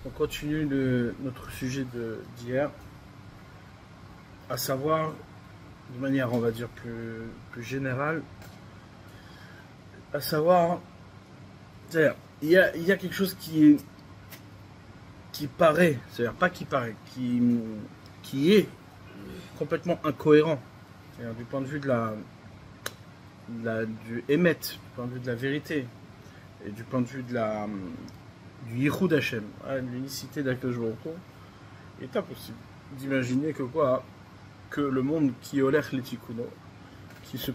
On continue notre sujet d'hier, à savoir, de manière on va dire plus générale, à savoir, c'est-à-dire, il y a quelque chose qui paraît, c'est-à-dire pas qui paraît, qui est complètement incohérent, c'est-à-dire du point de vue du émet, du point de vue de la vérité, et du point de vue du Yichud Hashem, l'unicité d'Akadosh Baruch Hu, il est impossible d'imaginer que le monde qui olech le tikkuno, qui se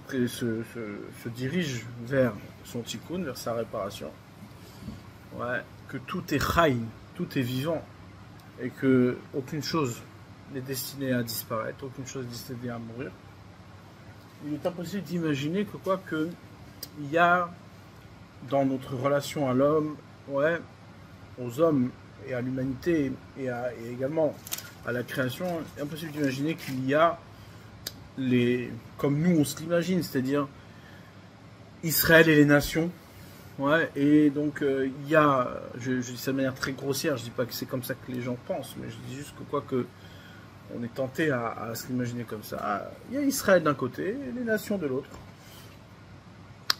dirige vers son tikkun, vers sa réparation, que tout est chai, tout est vivant, et que aucune chose n'est destinée à disparaître, aucune chose n'est destinée à mourir. Il est impossible d'imaginer que il y a dans notre relation à l'homme, aux hommes et à l'humanité et également à la création, il est impossible d'imaginer qu'il y a comme nous on se l'imagine, c'est-à-dire Israël et les nations, et donc il y a, je dis ça de manière très grossière, je dis pas que c'est comme ça que les gens pensent, mais je dis juste que on est tenté à se l'imaginer comme ça. Il y a Israël d'un côté et les nations de l'autre,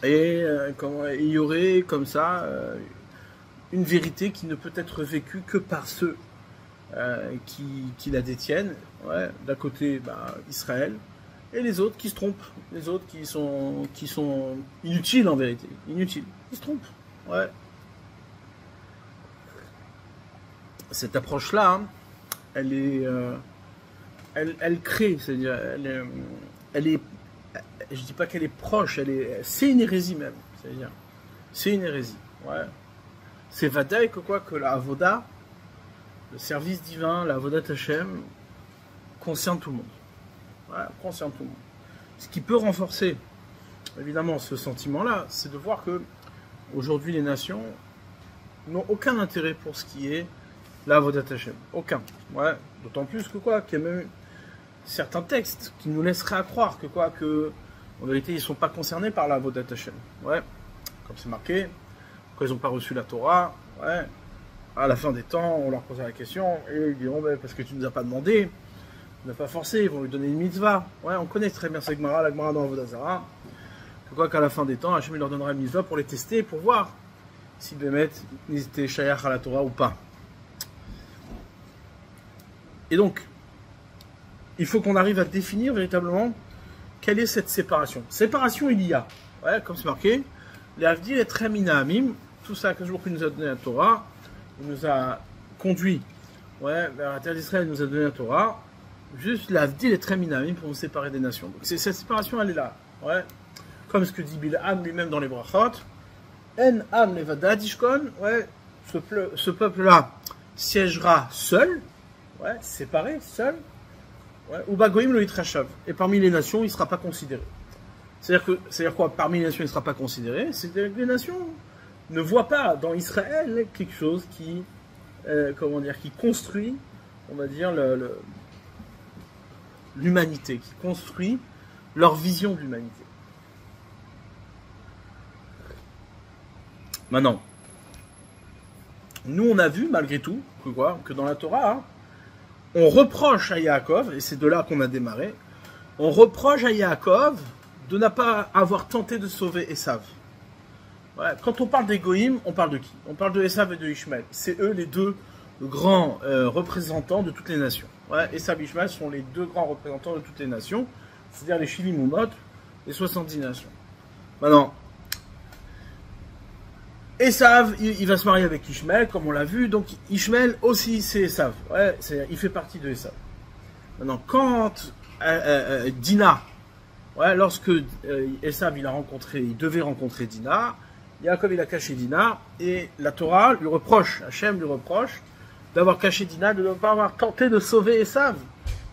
et il y aurait comme ça une vérité qui ne peut être vécue que par ceux qui la détiennent. D'un côté, Israël, et les autres qui se trompent, les autres qui sont inutiles en vérité, inutiles, ils se trompent. Cette approche-là, elle est, elle crée, c'est-à-dire, je dis pas qu'elle est proche, c'est une hérésie même, c'est-à-dire, c'est une hérésie. C'est vadaï que la avoda, le service divin, la avodat Hashem, concerne tout le monde. Concerne tout le monde. Ce qui peut renforcer, évidemment, ce sentiment-là, c'est de voir que aujourd'hui les nations n'ont aucun intérêt pour ce qui est la avodat Hashem. Aucun. D'autant plus qu'il y a même certains textes qui nous laisseraient à croire que en vérité, ils ne sont pas concernés par la avodat Hashem. Comme c'est marqué. Quand ils n'ont pas reçu la Torah, à la fin des temps, on leur posait la question, et ils diront, parce que tu ne nous as pas demandé, tu n'as pas forcé, ils vont lui donner une mitzvah. On connaît très bien cette Gemara, la Gemara dans Avodah Zarah, qu'à la fin des temps, Hachem leur donnera une mitzvah pour les tester, pour voir si ils étaient shayach à la Torah ou pas. Et donc, il faut qu'on arrive à définir véritablement quelle est cette séparation. Séparation, il y a, comme c'est marqué, les Avdil et Tremina Amim, tout ça que nous a donné la Torah, il nous a conduit vers la terre d'Israël, il nous a donné la Torah, juste l'Avdil et Tremina Amim pour nous séparer des nations. Donc cette séparation, elle est là. Comme ce que dit Bil'am lui-même dans les Brachot, En Am Levada Dishkon, ce peuple-là siégera seul, séparé, seul, ou Bagoim lo Yitrashav, et parmi les nations, il ne sera pas considéré. C'est-à-dire quoi? Parmi les nations, il ne sera pas considéré. C'est-à-dire que les nations ne voient pas dans Israël quelque chose qui construit, on va dire, l'humanité, qui construit leur vision de l'humanité. Maintenant, nous on a vu malgré tout que dans la Torah, on reproche à Yaakov, et c'est de là qu'on a démarré, on reproche à Yaakov de ne pas avoir tenté de sauver Esav. Quand on parle des Goïm, on parle de qui? On parle de Esav et de Ishmaël. C'est eux les deux grands représentants de toutes les nations. Esav et Ishmaël sont les deux grands représentants de toutes les nations, c'est-à-dire les Shivim Umot, les 70 nations. Maintenant, Esav, il va se marier avec Ishmaël, comme on l'a vu, donc Ishmaël aussi c'est Esav. Il fait partie de Esav. Maintenant, quand Dina, lorsque Esav il devait rencontrer Dina, Yaakov il a caché Dina, et la Torah lui reproche, Hachem lui reproche, d'avoir caché Dina, de ne pas avoir tenté de sauver Esav,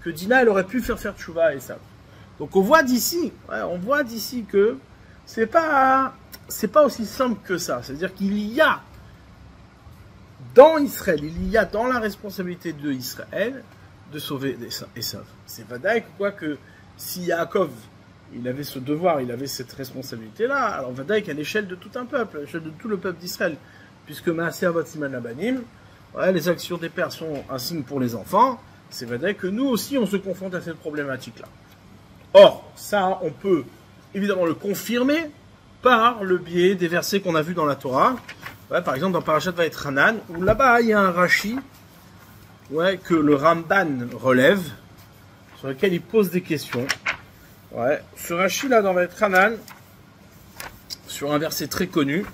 que Dina elle aurait pu faire tchouva à Esav. Donc on voit d'ici que c'est pas aussi simple que ça. C'est-à-dire qu'il y a dans Israël, il y a dans la responsabilité de Israël de sauver Esav. C'est vadaï quoi que si Yaakov il avait ce devoir, il avait cette responsabilité-là, alors vadaï qu'à l'échelle de tout un peuple, à l'échelle de tout le peuple d'Israël, puisque Maaseh Avot Siman Labanim, les actions des pères sont un signe pour les enfants, c'est vadaï que nous aussi on se confronte à cette problématique-là. Or, ça, on peut évidemment le confirmer par le biais des versets qu'on a vus dans la Torah. Par exemple, dans Parashat Vaetranan, où là-bas, il y a un Rashi que le Ramban relève, sur lequel il pose des questions. Ce Rashi-là, dans Vaetranan, sur un verset très connu,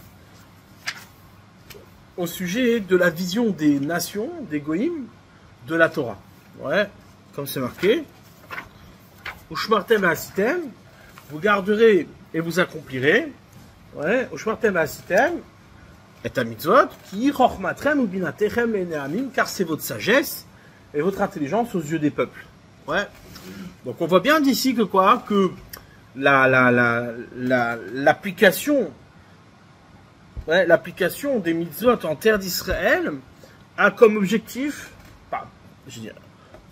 au sujet de la vision des nations, des Goïm, de la Torah. Comme c'est marqué. Ushmartem asitem, vous garderez et vous accomplirez. Ushmartem asitem, et à mitzvot, qui chochmatrem ou binatechem leneamim, car c'est votre sagesse et votre intelligence aux yeux des peuples. Donc on voit bien d'ici que quoi, que l'application des mitzvot en terre d'Israël a comme objectif,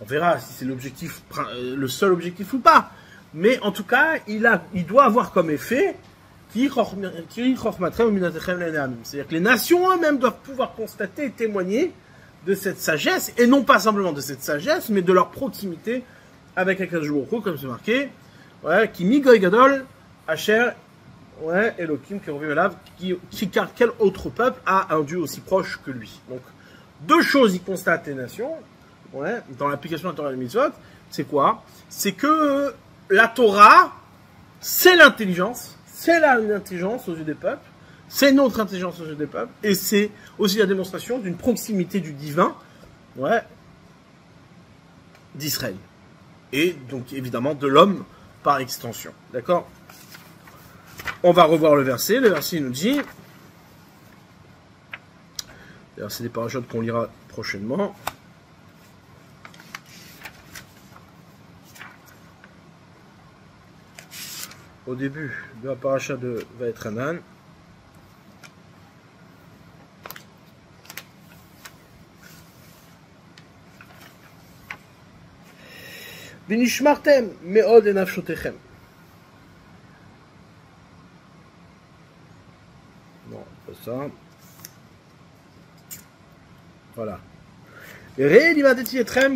on verra si c'est le seul objectif ou pas. Mais en tout cas, il doit avoir comme effet c'est-à-dire que les nations eux-mêmes doivent pouvoir constater et témoigner de cette sagesse, et non pas simplement de cette sagesse, mais de leur proximité avec Akadosh Baruch Hu, comme c'est marqué, qui migoy gadol, Asher, Elohim, Keruvim Elav, car quel autre peuple a un Dieu aussi proche que lui. Donc, deux choses y constatent les nations, dans l'application de la Torah et des Mitzvot, c'est quoi? C'est que la Torah, c'est l'intelligence, aux yeux des peuples, c'est notre intelligence aux yeux des peuples, et c'est aussi la démonstration d'une proximité du divin, d'Israël. Et donc, évidemment, de l'homme par extension. D'accord? On va revoir le verset. Le verset nous dit, d'ailleurs, c'est des parachutes qu'on lira prochainement. Au début de la paracha de Vaetranan, Vinishmartem meod enafshotechem. Non, pas ça. Voilà.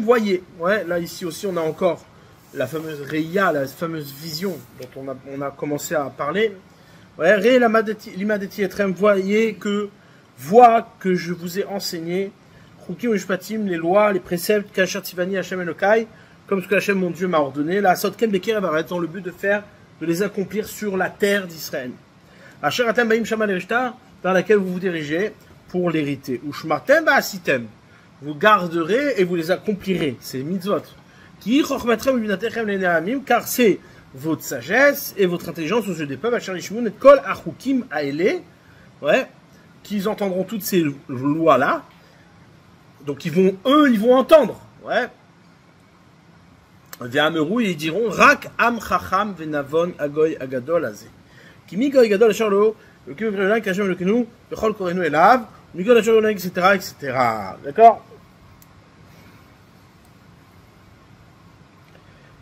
Voyez. Là ici aussi on a encore la fameuse Reya, la fameuse vision dont on a commencé à parler. Voyez que je vous ai enseigné les lois, les préceptes comme ce que Hachem mon Dieu m'a ordonné, la Sotken Beker va être dans le but de les accomplir sur la terre d'Israël. Dans laquelle vous vous dirigez pour l'hériter. Vous garderez et vous les accomplirez. C'est mitzvot. Car c'est votre sagesse et votre intelligence aux yeux des peuples, qu'ils entendront toutes ces lois-là. Donc ils vont entendre. Ils diront Rak am chacham venavon agoy agadol azé. Kimi goy gadol asher lo, le kim vrelin kashem le kenu, bechol korenu elav, migol asher lo, etc., etc. D'accord?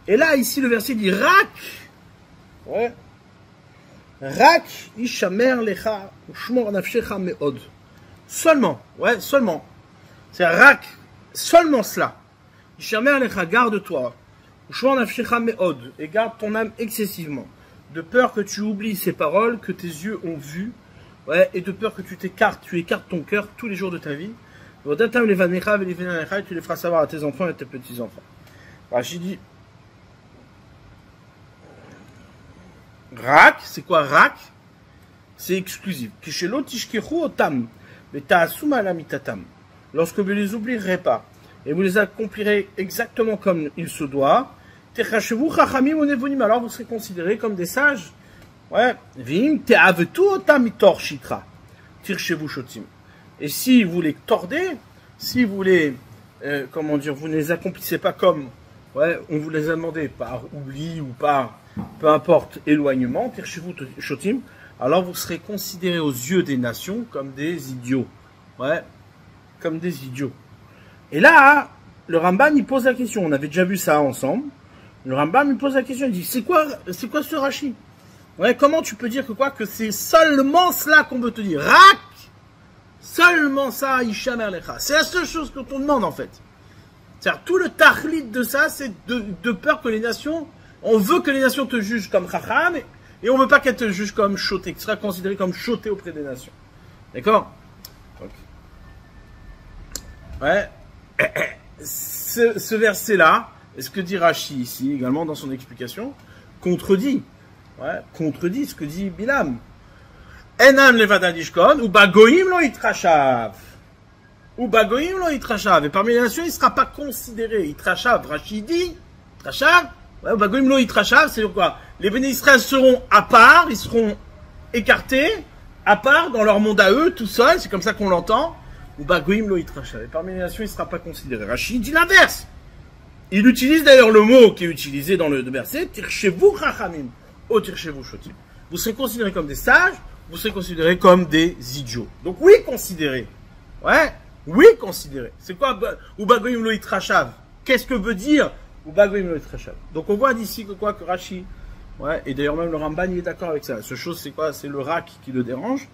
Et là, ici, le verset dit Rak. Rak ishamer lecha ushmor nafshecha meod. Seulement. C'est Rak. Seulement cela. Ishamer lecha, garde-toi. Ushmor nafshecha meod. Et garde ton âme excessivement. De peur que tu oublies ces paroles que tes yeux ont vues. Et de peur que tu écartes ton cœur tous les jours de ta vie. Tu les feras savoir à tes enfants et à tes petits-enfants. J'ai dit Rak, c'est quoi Rak? C'est exclusif. Lorsque vous ne les oublierez pas et vous les accomplirez exactement comme il se doit, alors vous serez considérés comme des sages Ouais, vim te'avetu otam mitor shikra. Tirchez-vous shotim. Et si vous les tordez, si vous les, comment dire, vous ne les accomplissez pas comme, ouais, on vous les a demandé par oubli ou par, peu importe, éloignement, tirchez-vous shotim, alors vous serez considérés aux yeux des nations comme des idiots. Ouais, comme des idiots. Et là, le Rambam, il pose la question. On avait déjà vu ça ensemble. Le Rambam, il pose la question. Il dit, c'est quoi ce Rashi? Ouais, comment tu peux dire que c'est seulement cela qu'on veut te dire? Rak! Seulement ça, Isha Merlecha. C'est la seule chose qu'on te demande, en fait. C'est-à-dire, tout le tahlit de ça, c'est de peur que les nations, on veut que les nations te jugent comme Chacham, et on veut pas qu'elles te jugent comme choté, que tu seras considéré comme choté auprès des nations. D'accord? Donc, ouais. Ce verset-là, et ce que dit Rashi ici, également dans son explication, contredit ce que dit Bilam. Enan levadadishkon, ou bagoim lo itrashav. Ou bagoim lo itrashav. Et parmi les nations, il ne sera pas considéré. Itrashav, Rashi dit, itrashav, ouais, ou bagoim lo itrashav, c'est quoi? Les bénis Israël seront à part, ils seront écartés, à part, dans leur monde à eux, tout seuls, c'est comme ça qu'on l'entend. Ou bagoim lo itrashav. Et parmi les nations, il ne sera pas considéré. Rashi dit l'inverse. Il utilise d'ailleurs le mot qui est utilisé dans le verset, tirchez-vous chachamim, ou tirchez-vous shotim. Vous serez considérés comme des sages, vous serez considérés comme des idiots. Donc oui, considérés. Ouais, oui, considérés. C'est quoi Ubagoim lo itrashav? Qu'est-ce que veut dire Ubagoim lo itrashav? Donc on voit d'ici que Rashi, ouais, et d'ailleurs même le Ramban il est d'accord avec ça. Ce chose c'est quoi? C'est le rak qui le dérange.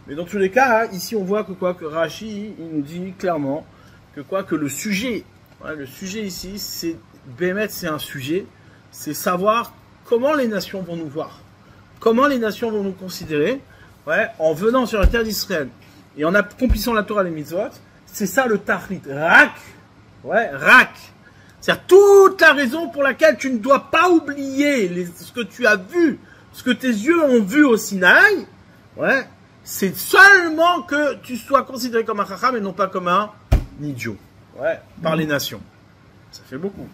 Mais dans tous les cas, ici on voit que Rashi, il nous dit clairement que le sujet, ouais, le sujet ici, c'est Bémet, c'est un sujet, c'est savoir comment les nations vont nous voir. Comment les nations vont nous considérer, ouais, en venant sur la terre d'Israël et en accomplissant la Torah et les mitzvot, c'est ça le tahlit. Rak, ouais, rak. C'est-à-dire toute la raison pour laquelle tu ne dois pas oublier ce que tu as vu, ce que tes yeux ont vu au Sinaï, ouais, c'est seulement que tu sois considéré comme un chacham et non pas comme un idiot, ouais, par les nations. Ça fait beaucoup.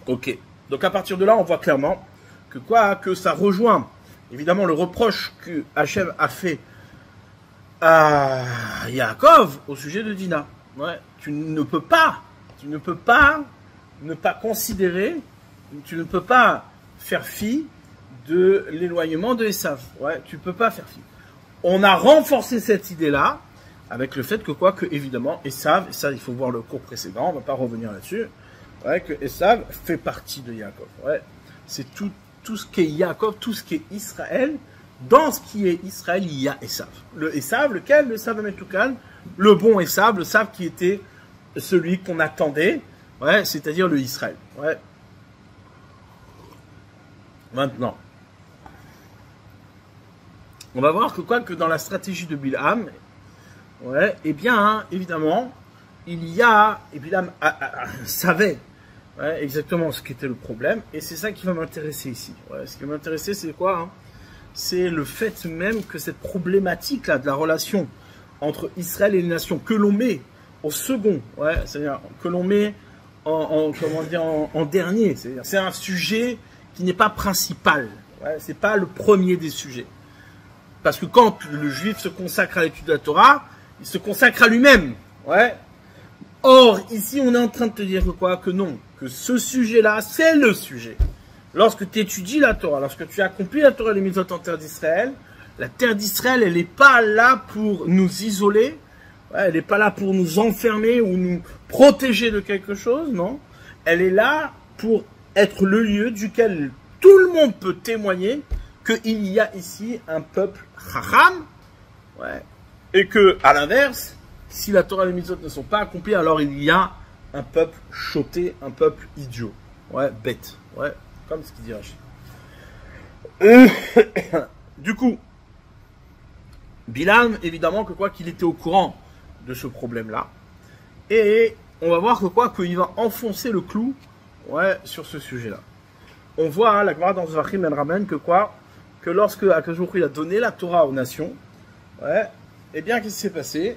Ok. Donc à partir de là, on voit clairement que ça rejoint évidemment le reproche que Hachem a fait à Yaakov au sujet de Dina. Ouais, tu ne peux pas ne pas considérer, tu ne peux pas faire fi de l'éloignement de Esav. Ouais, tu peux pas faire fi. On a renforcé cette idée-là avec le fait que évidemment Esav, et ça il faut voir le cours précédent, on va pas revenir là-dessus. Ouais, que Esav fait partie de Yaakov. Ouais, c'est tout ce qui est Yaakov, tout ce qui est Israël. Dans ce qui est Israël, il y a Esav. Le Esav, lequel? Le Esav Ametoukan, le bon Esav, le Esav qui était celui qu'on attendait, ouais, c'est-à-dire le Israël. Ouais. Maintenant, on va voir que dans la stratégie de Bilham, ouais, eh bien, hein, évidemment, et Bilham savait, ouais, exactement ce qu'était le problème, et c'est ça qui va m'intéresser ici. Ouais, ce qui va m'intéresser, c'est quoi, hein? C'est le fait même que cette problématique-là de la relation entre Israël et les nations, que l'on met au second, ouais, c'est-à-dire que l'on met en dernier, c'est-à-dire c'est un sujet qui n'est pas principal, ouais, c'est pas le premier des sujets. Parce que quand le juif se consacre à l'étude de la Torah, il se consacre à lui-même, ouais. Or, ici, on est en train de te dire que non, que ce sujet-là, c'est le sujet. Lorsque tu étudies la Torah, lorsque tu accomplis la Torah et les mitzvot en terre d'Israël, la terre d'Israël, elle n'est pas là pour nous isoler, ouais, elle n'est pas là pour nous enfermer ou nous protéger de quelque chose, non. Elle est là pour être le lieu duquel tout le monde peut témoigner qu'il y a ici un peuple chacham, ouais, et que, à l'inverse, si la Torah et les mitzvot ne sont pas accomplies, alors il y a un peuple choté, un peuple idiot, ouais, bête, ouais. Comme ce qu'il dit Rachid. Du coup, Bilham, évidemment, qu'il était au courant de ce problème-là. Et on va voir qu'il va enfoncer le clou, ouais, sur ce sujet-là. On voit, hein, la Gemara dans Zvachim, elle ramène que lorsque Akadosh Baruch Hu, il a donné la Torah aux nations, ouais, eh bien, qu'est-ce qui s'est passé?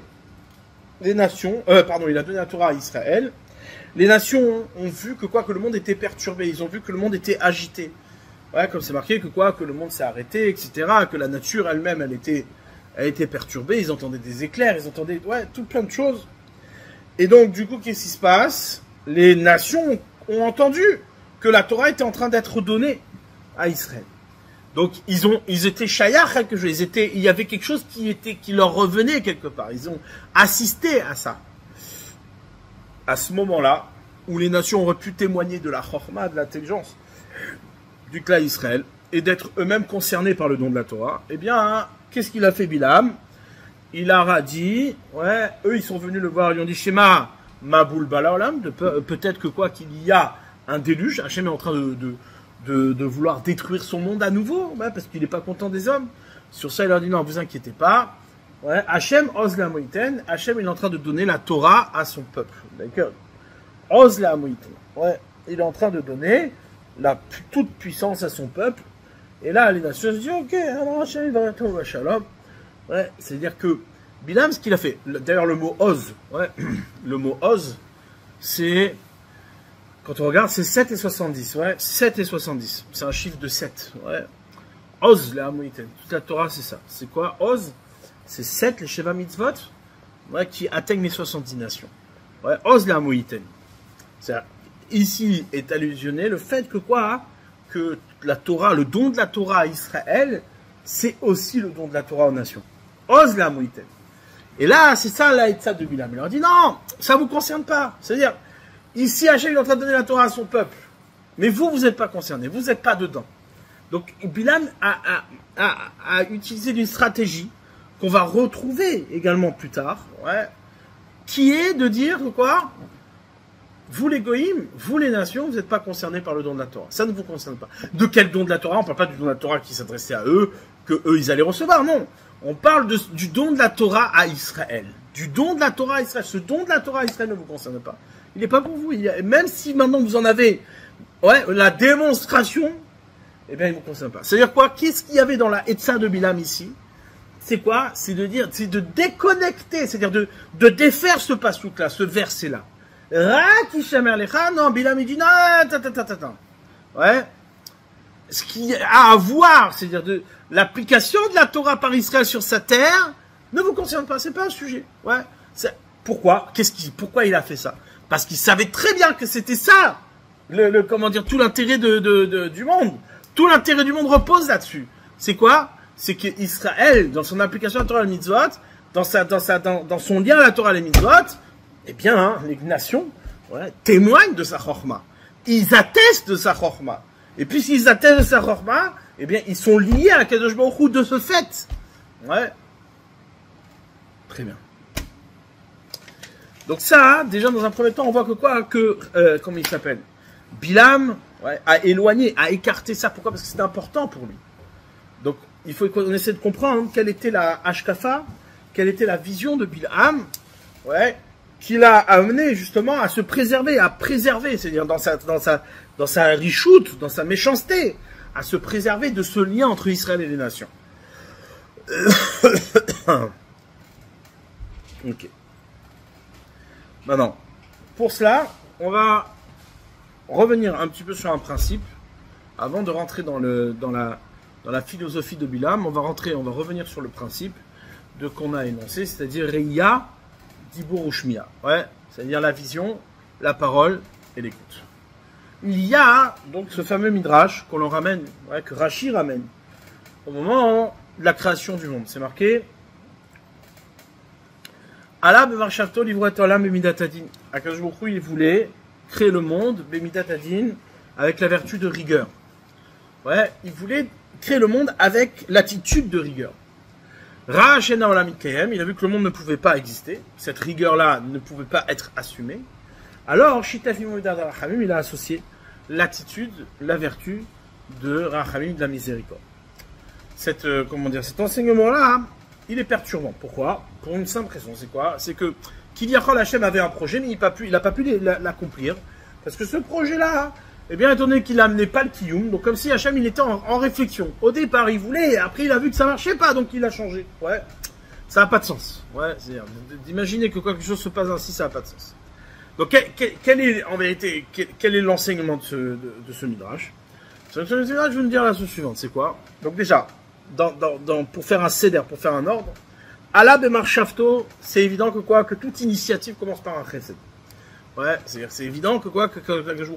Les nations, il a donné la Torah à Israël, Les nations ont vu que quoi, que le monde était perturbé, ils ont vu que le monde était agité. Ouais, comme c'est marqué que quoi, que le monde s'est arrêté, etc., que la nature elle-même, elle était perturbée, ils entendaient des éclairs, ils entendaient, ouais, tout plein de choses. Et donc, du coup, qu'est-ce qui se passe? Les nations ont entendu que la Torah était en train d'être donnée à Israël. Donc, ils étaient shayach, il y avait quelque chose qui leur revenait quelque part. Ils ont assisté à ça. À ce moment-là, où les nations auraient pu témoigner de la chorma, de l'intelligence du clan Israël, et d'être eux-mêmes concernés par le don de la Torah, eh bien, qu'est-ce qu'il a fait Bilam? Il leur a dit, ouais, eux ils sont venus le voir, ils ont dit, Shema, Maboul Balaolam, peut-être que quoi, qu'il y a un déluge, Hachem est en train de vouloir détruire son monde à nouveau, ouais, parce qu'il n'est pas content des hommes. Sur ça, il leur dit, non, vous inquiétez pas, ouais, Hachem, Oz la Moïten, Hachem il est en train de donner la Torah à son peuple, d'accord? Oz la Moïten, ouais, il est en train de donner toute puissance à son peuple. Et là, les nations se disent, ok, alors Hachem, il va retrouver Shalom. Ouais, c'est-à-dire que Bilam, ce qu'il a fait, d'ailleurs le mot Oz, ouais, le mot Oz, c'est, quand on regarde, c'est 7 et 70, ouais, 7 et 70, c'est un chiffre de 7, ouais. Oz, la Hamoïten, toute la Torah, c'est ça. C'est quoi, Oz? C'est 7, les Sheva Mitzvot, ouais, qui atteignent les 70 nations. Ouais, Oz, la Hamoïten. Ici est allusionné le fait que quoi, que la Torah, le don de la Torah à Israël, c'est aussi le don de la Torah aux nations. Oz la Moïten. Et là, c'est ça l'aïtza de Bilam. Il leur dit non, ça ne vous concerne pas. C'est-à-dire, ici, Hachem est en train de donner la Torah à son peuple. Mais vous n'êtes pas concernés, vous n'êtes pas dedans. Donc, Bilam a utilisé une stratégie qu'on va retrouver également plus tard, ouais, qui est de dire quoi? Vous les goïms, vous les nations, vous n'êtes pas concernés par le don de la Torah. Ça ne vous concerne pas. De quel don de la Torah? On ne parle pas du don de la Torah qui s'adressait à eux, que eux ils allaient recevoir. Non. On parle du don de la Torah à Israël. Du don de la Torah à Israël. Ce don de la Torah à Israël ne vous concerne pas. Il n'est pas pour vous. Même si maintenant vous en avez, ouais, la démonstration, eh bien il ne vous concerne pas. C'est-à-dire quoi? Qu'est-ce qu'il y avait dans la Etza de Bilam ici? C'est quoi? C'est de dire, c'est de déconnecter, c'est-à-dire de défaire ce pasouk-là, ce verset-là. Non, Bilam il dit non, ouais. Ce qui a à voir, c'est-à-dire l'application de la Torah par Israël sur sa terre, ne vous concerne pas, c'est pas un sujet. Ouais. Pourquoi? Pourquoi il a fait ça? Parce qu'il savait très bien que c'était ça, comment dire, tout l'intérêt du monde. Tout l'intérêt du monde repose là-dessus. C'est quoi? C'est que Israël, dans son application à la Torah et les mitzvot, dans son lien à la Torah et les mitzvot, eh bien, hein, les nations, ouais, témoignent de sa chorma. Ils attestent de sa chorma. Et puisqu'ils attestent de sa chorma, eh bien, ils sont liés à Kadosh Baruch Hu de ce fait. Ouais. Très bien. Donc ça, déjà, dans un premier temps, on voit que quoi? Comment il s'appelle? Bilam, ouais, a éloigné, a écarté ça. Pourquoi? Parce que c'est important pour lui. Donc, il faut qu'on essaie de comprendre quelle était la hashkafa, quelle était la vision de Bilam, ouais, qui l'a amené justement à se préserver, à préserver, c'est-à-dire dans sa richoute, dans sa méchanceté, à se préserver de ce lien entre Israël et les nations. Ok. Maintenant, pour cela, on va revenir un petit peu sur un principe, avant de rentrer dans la philosophie de Bilam. On va revenir sur le principe de qu'on a énoncé, c'est-à-dire Reya Dibur Ushmiya, ouais, c'est-à-dire la vision, la parole et l'écoute. Il y a donc ce fameux midrash qu'on leur ramène, ouais, que Rashi ramène au moment de la création du monde. C'est marqué Allah bemarchavto livret olam bemidat hadin. Akadosh Baruch Hu, il voulait créer le monde bemidat hadin avec la vertu de rigueur. Ouais, il voulait créer le monde avec l'attitude de rigueur. Ra'ashena olam itkayem, il a vu que le monde ne pouvait pas exister, cette rigueur-là ne pouvait pas être assumée. Alors, Shitafim U'edad Rachamim, il a associé l'attitude, la vertu de Rachamim, de la miséricorde. Cet enseignement-là, il est perturbant. Pourquoi? Pour une simple raison. C'est quoi? C'est que Kiviyachol Hachem avait un projet, mais il n'a pas pu l'accomplir. Parce que ce projet-là, eh bien, étant donné qu'il n'amenait pas le Kiyum, donc comme si Hachem, il était en réflexion. Au départ, il voulait, et après, il a vu que ça ne marchait pas, donc il a changé. Ouais, ça n'a pas de sens. Ouais, c'est-à-dire, d'imaginer que quelque chose se passe ainsi, ça n'a pas de sens. Donc, quel est, en vérité, quel est l'enseignement de ce Midrash? Ce Midrash, je vais vous dire la chose suivante, c'est quoi? Donc déjà, pour faire un seder, pour faire un ordre, Allah Bemar Shafto, c'est évident que quoi? Que toute initiative commence par un chesed. Ouais, c'est évident que quoi? Que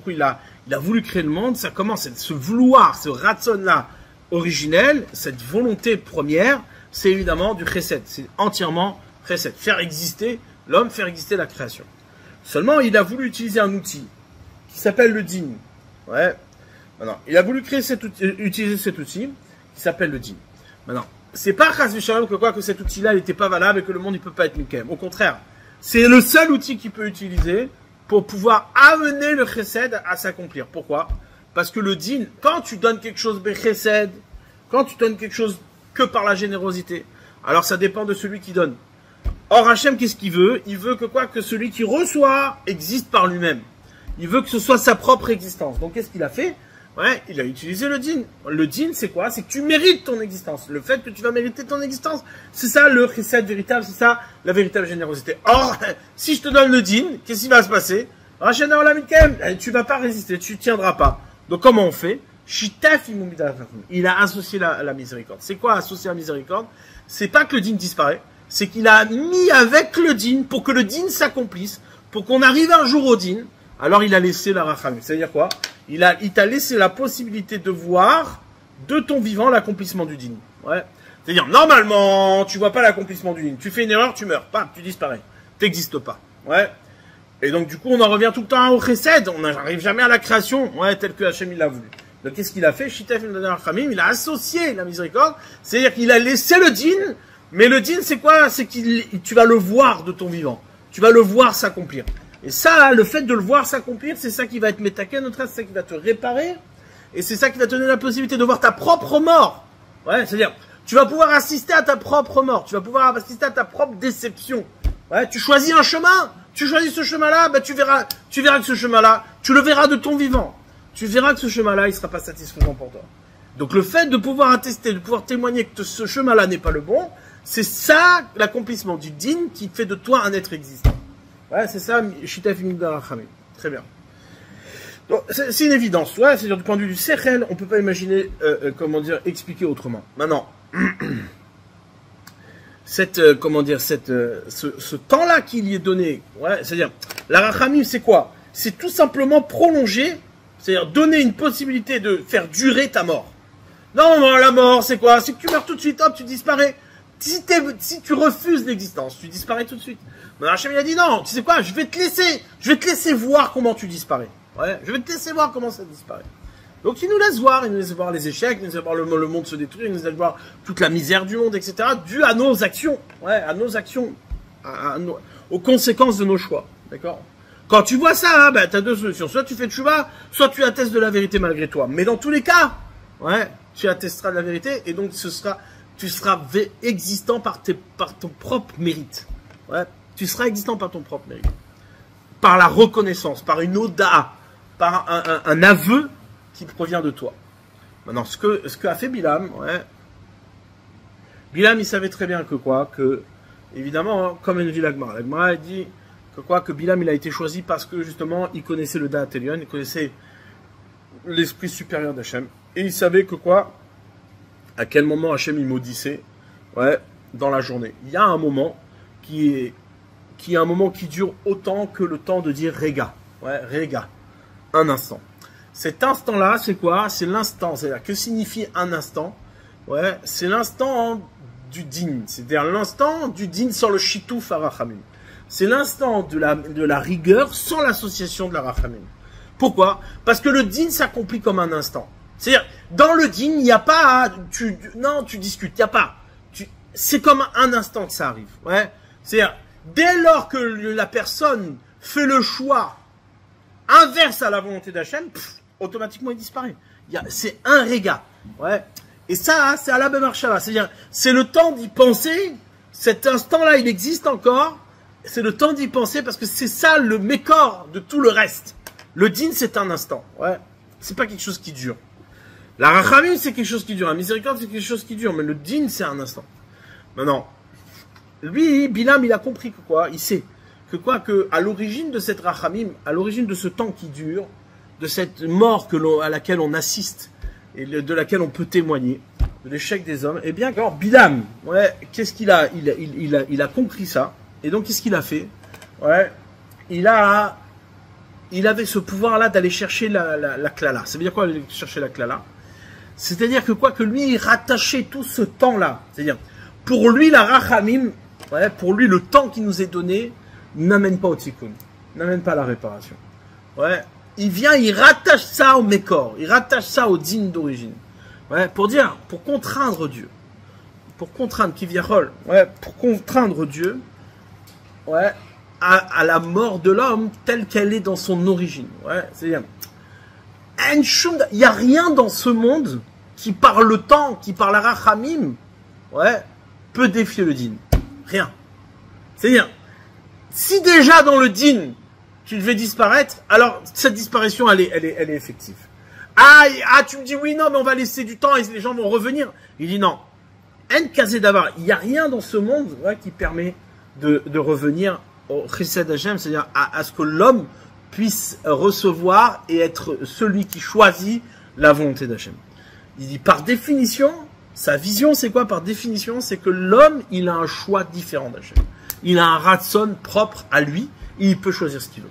il a voulu créer le monde, ça commence, ce vouloir, ce ratson-là originel, cette volonté première, c'est évidemment du chesed. C'est entièrement chesed. Faire exister l'homme, faire exister la création. Seulement, il a voulu utiliser un outil qui s'appelle le din. Ouais. Maintenant, il a voulu utiliser cet outil qui s'appelle le din. Maintenant, c'est pas chas v'shalom que quoi que cet outil-là n'était pas valable et que le monde ne peut pas être mikem. Au contraire, c'est le seul outil qu'il peut utiliser pour pouvoir amener le chesed à s'accomplir. Pourquoi? Parce que le din, quand tu donnes quelque chose chesed, quand tu donnes quelque chose que par la générosité, alors ça dépend de celui qui donne. Or, Hachem, qu'est-ce qu'il veut? Il veut que quoi? Que celui qui reçoit existe par lui-même. Il veut que ce soit sa propre existence. Donc, qu'est-ce qu'il a fait? Ouais, il a utilisé le din. Le din, c'est quoi? C'est que tu mérites ton existence. Le fait que tu vas mériter ton existence, c'est ça le chesed véritable, c'est ça la véritable générosité. Or, si je te donne le din, qu'est-ce qui va se passer? Tu vas pas résister, tu tiendras pas. Donc, comment on fait? Il a associé la miséricorde. C'est quoi associer la miséricorde? C'est pas que le din disparaît, c'est qu'il a mis avec le din pour que le din s'accomplisse, pour qu'on arrive un jour au din. Alors il a laissé la rachamim. C'est-à-dire quoi? Il t'a laissé la possibilité de voir de ton vivant l'accomplissement du din. Ouais. C'est-à-dire, normalement, tu vois pas l'accomplissement du din. Tu fais une erreur, tu meurs. Pas, tu disparais. T'existes pas. Ouais. Et donc, du coup, on en revient tout le temps au chesed. On n'arrive jamais à la création. Ouais, tel que Hachem il l'a voulu. Donc, qu'est-ce qu'il a fait? Il a associé la miséricorde. C'est-à-dire qu'il a laissé le din. Mais le din, c'est quoi? C'est tu vas le voir de ton vivant. Tu vas le voir s'accomplir. Et ça, le fait de le voir s'accomplir, c'est ça qui va être métaken, c'est ça qui va te réparer, et c'est ça qui va te donner la possibilité de voir ta propre mort. Ouais, c'est-à-dire, tu vas pouvoir assister à ta propre mort, tu vas pouvoir assister à ta propre déception. Ouais, tu choisis un chemin, tu choisis ce chemin-là, bah tu verras que ce chemin-là, tu le verras de ton vivant. Tu verras que ce chemin-là, il sera pas satisfaisant pour toi. Donc le fait de pouvoir attester, de pouvoir témoigner que ce chemin-là n'est pas le bon, c'est ça l'accomplissement du din qui fait de toi un être existant. Ouais, c'est ça, Shitaf Migdal Rachamim. Très bien. Donc, c'est une évidence. Ouais, c'est-à-dire du point de vue du Sechel, on peut pas imaginer, expliquer autrement. Maintenant, ce temps-là qui lui est donné, ouais, c'est-à-dire, la Rachamim, c'est quoi? C'est tout simplement prolonger, c'est-à-dire donner une possibilité de faire durer ta mort. Non, la mort, c'est quoi? C'est que tu meurs tout de suite, hop, tu disparais. Si tu refuses l'existence, tu disparais tout de suite. Mais Hachem il a dit non, tu sais quoi, je vais te laisser voir comment tu disparais. Ouais, je vais te laisser voir comment ça disparaît. Donc il nous laisse voir les échecs, il nous laisse voir le monde se détruire, il nous laisse voir toute la misère du monde, etc. dû à nos actions. Ouais, à nos actions, aux conséquences de nos choix. D'accord? Quand tu vois ça, hein, t'as deux solutions. Soit tu fais tchouva, soit tu attestes de la vérité malgré toi. Mais dans tous les cas, ouais, tu attesteras de la vérité et donc tu seras existant par ton propre mérite. Ouais. Tu seras existant par ton propre mérite. Par la reconnaissance, par une oda, par un aveu qui provient de toi. Maintenant, ce que a fait Bilam, ouais. Bilam, il savait très bien que évidemment, hein, comme une dit l'Agmara. L'Agmara a dit que Bilam, il a été choisi parce que, justement, il connaissait le Da'at Elyon, il connaissait l'esprit supérieur d'Hachem. Et il savait à quel moment Hachem il maudissait, ouais, dans la journée. Il y a un moment qui est un moment qui dure autant que le temps de dire Rega. Ouais, Rega. Un instant. Cet instant-là, c'est quoi? C'est l'instant. C'est-à-dire, que signifie un instant? Ouais, c'est l'instant du din. C'est-à-dire l'instant du din sans le shitouf à Rachamim. C'est l'instant de la rigueur sans l'association de la Rachamim. Pourquoi? Parce que le din s'accomplit comme un instant. C'est-à-dire, dans le din, il n'y a pas, tu discutes, il n'y a pas. C'est comme un instant que ça arrive. Ouais. C'est-à-dire, dès lors que la personne fait le choix inverse à la volonté d'Hachem, automatiquement il disparaît. C'est un réga. Ouais. Et ça, c'est à la Bemarshava. C'est-à-dire, c'est le temps d'y penser. Cet instant-là, il existe encore. C'est le temps d'y penser parce que c'est ça le mécor de tout le reste. Le din, c'est un instant. Ouais. C'est pas quelque chose qui dure. La rachamim, c'est quelque chose qui dure. La miséricorde, c'est quelque chose qui dure. Mais le din, c'est un instant. Maintenant, lui, Bilam, il a compris il sait que quoi, que à l'origine de cette rachamim, à l'origine de ce temps qui dure, de cette mort à laquelle on assiste et de laquelle on peut témoigner, de l'échec des hommes, eh bien, alors Bilam, ouais, qu'est-ce qu'il a, il a compris ça, et donc qu'est-ce qu'il a fait, ouais, il avait ce pouvoir-là d'aller chercher la klala. Ça veut dire quoi, aller chercher la klala? C'est-à-dire que quoi, que lui, il rattachait tout ce temps-là. C'est-à-dire, pour lui, la rachamim, ouais, pour lui, le temps qui nous est donné, n'amène pas au tikkun, n'amène pas à la réparation. Ouais, il vient, il rattache ça au mécor, il rattache ça au din d'origine. Ouais, pour contraindre Dieu. Pour contraindre Kivyachol, ouais, pour contraindre Dieu, ouais, à la mort de l'homme telle qu'elle est dans son origine. Ouais, c'est-à-dire, il n'y a rien dans ce monde qui, par le temps, qui par la rachamim, ouais, peut défier le din. Rien. C'est-à-dire, si déjà dans le din, tu devais disparaître, alors cette disparition, elle est effective. Ah, tu me dis oui, non, mais on va laisser du temps et les gens vont revenir. Il dit non. En kazé d'avar, il n'y a rien dans ce monde, ouais, qui permet de revenir au chesed Hashem, c'est-à-dire à ce que l'homme puisse recevoir et être celui qui choisit la volonté d'Hachem. Il dit par définition, sa vision c'est quoi par définition? C'est que l'homme, il a un choix différent d'Hachem. Il a un ratson propre à lui, et il peut choisir ce qu'il veut.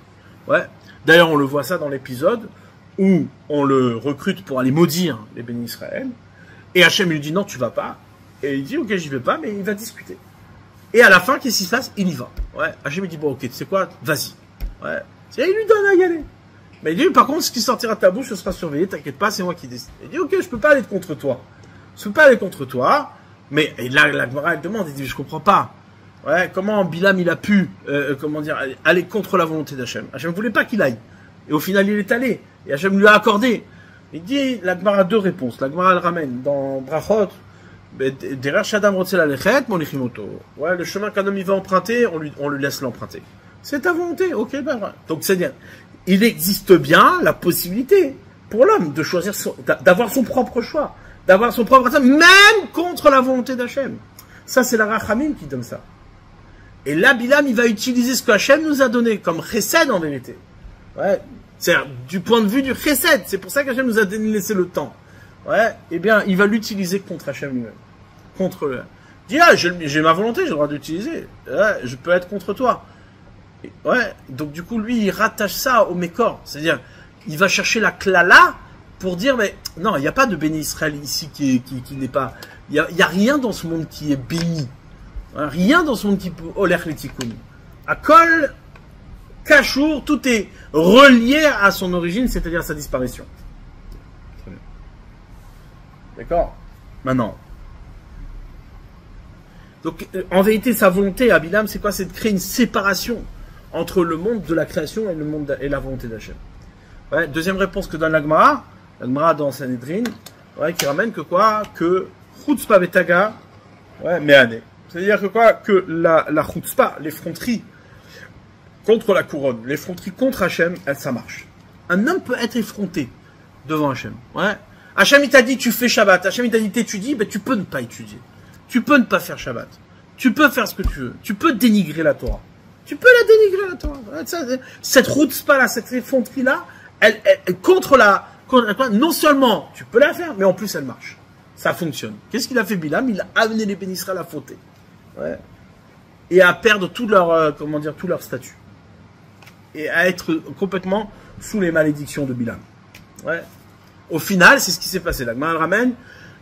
Ouais. D'ailleurs, on le voit ça dans l'épisode où on le recrute pour aller maudire les bénis Israël, et Hachem lui dit non, tu vas pas, et il dit ok, j'y vais pas, mais il va discuter. Et à la fin, qu'est-ce qui se passe? Il y va. Ouais. Hachem lui dit bon ok, tu sais quoi, vas-y. Ouais. Et il lui donne à y aller. Mais il dit, par contre, ce qui sortira de ta bouche, ce sera surveillé, t'inquiète pas, c'est moi qui décide. Il dit, ok, je peux pas aller contre toi. Je peux pas aller contre toi. Mais, et là, la Gemara, elle demande, il dit, je comprends pas. Ouais, comment Bilam, il a pu, aller contre la volonté d'Hachem. Hachem voulait pas qu'il aille. Et au final, il est allé. Et Hachem lui a accordé. Il dit, la Gemara a deux réponses. La Gemara, elle ramène dans Brachot, derrière Shadam Rotsel Alechet, Molichimoto. Ouais, le chemin qu'un homme il va emprunter, on lui laisse l'emprunter. C'est ta volonté, ok, ben voilà. Donc c'est bien. Il existe bien la possibilité pour l'homme de choisir, d'avoir son propre choix, d'avoir son propre choix, même contre la volonté d'Hachem. Ça, c'est la Rachamim qui donne ça. Et là, Bilam, il va utiliser ce que Hachem nous a donné comme chesed en vérité. Ouais, c'est du point de vue du chesed. C'est pour ça qu'Hachem nous a laissé le temps. Ouais, eh bien, il va l'utiliser contre Hachem lui-même. Contre le. Il dit, ah, j'ai ma volonté, j'ai le droit d'utiliser. Ouais, je peux être contre toi. Ouais, donc du coup, lui, il rattache ça au mécor. C'est-à-dire, il va chercher la klala pour dire, mais non, il n'y a pas de béni Israël ici qui n'est pas... Il n'y a rien dans ce monde qui est béni. Rien dans ce monde qui peut... Olech letikun. À kol, kashour, tout est relié à son origine, c'est-à-dire sa disparition. Très bien. D'accord? Maintenant. Donc, en vérité, sa volonté à Bilam, c'est quoi? C'est de créer une séparation entre le monde de la création et le monde et la volonté d'Hachem. Ouais, deuxième réponse que donne l'Agmara dans Sanhedrin, ouais, qui ramène que quoi? Que chutzpah betaga, ouais, me'ane. C'est-à-dire que quoi? Que la chutzpah, l'effronterie contre la couronne, l'effronterie contre Hachem, ça marche. Un homme peut être effronté devant Hachem. Ouais. Hachem, il t'a dit, tu fais Shabbat. Hachem, il t'a dit, t'étudies, ben, tu peux ne pas étudier. Tu peux ne pas faire Shabbat. Tu peux faire ce que tu veux. Tu peux dénigrer la Torah. Tu peux la dénigrer, la Torah. Cette chutzpah-là, cette effronterie-là, elle contre non seulement tu peux la faire, mais en plus elle marche. Ça fonctionne. Qu'est-ce qu'il a fait Bilam? Il a amené les bénis Israël à fauter. Ouais. Et à perdre tout leur, tout leur statut. Et à être complètement sous les malédictions de Bilam. Ouais. Au final, c'est ce qui s'est passé. La Gemara ramène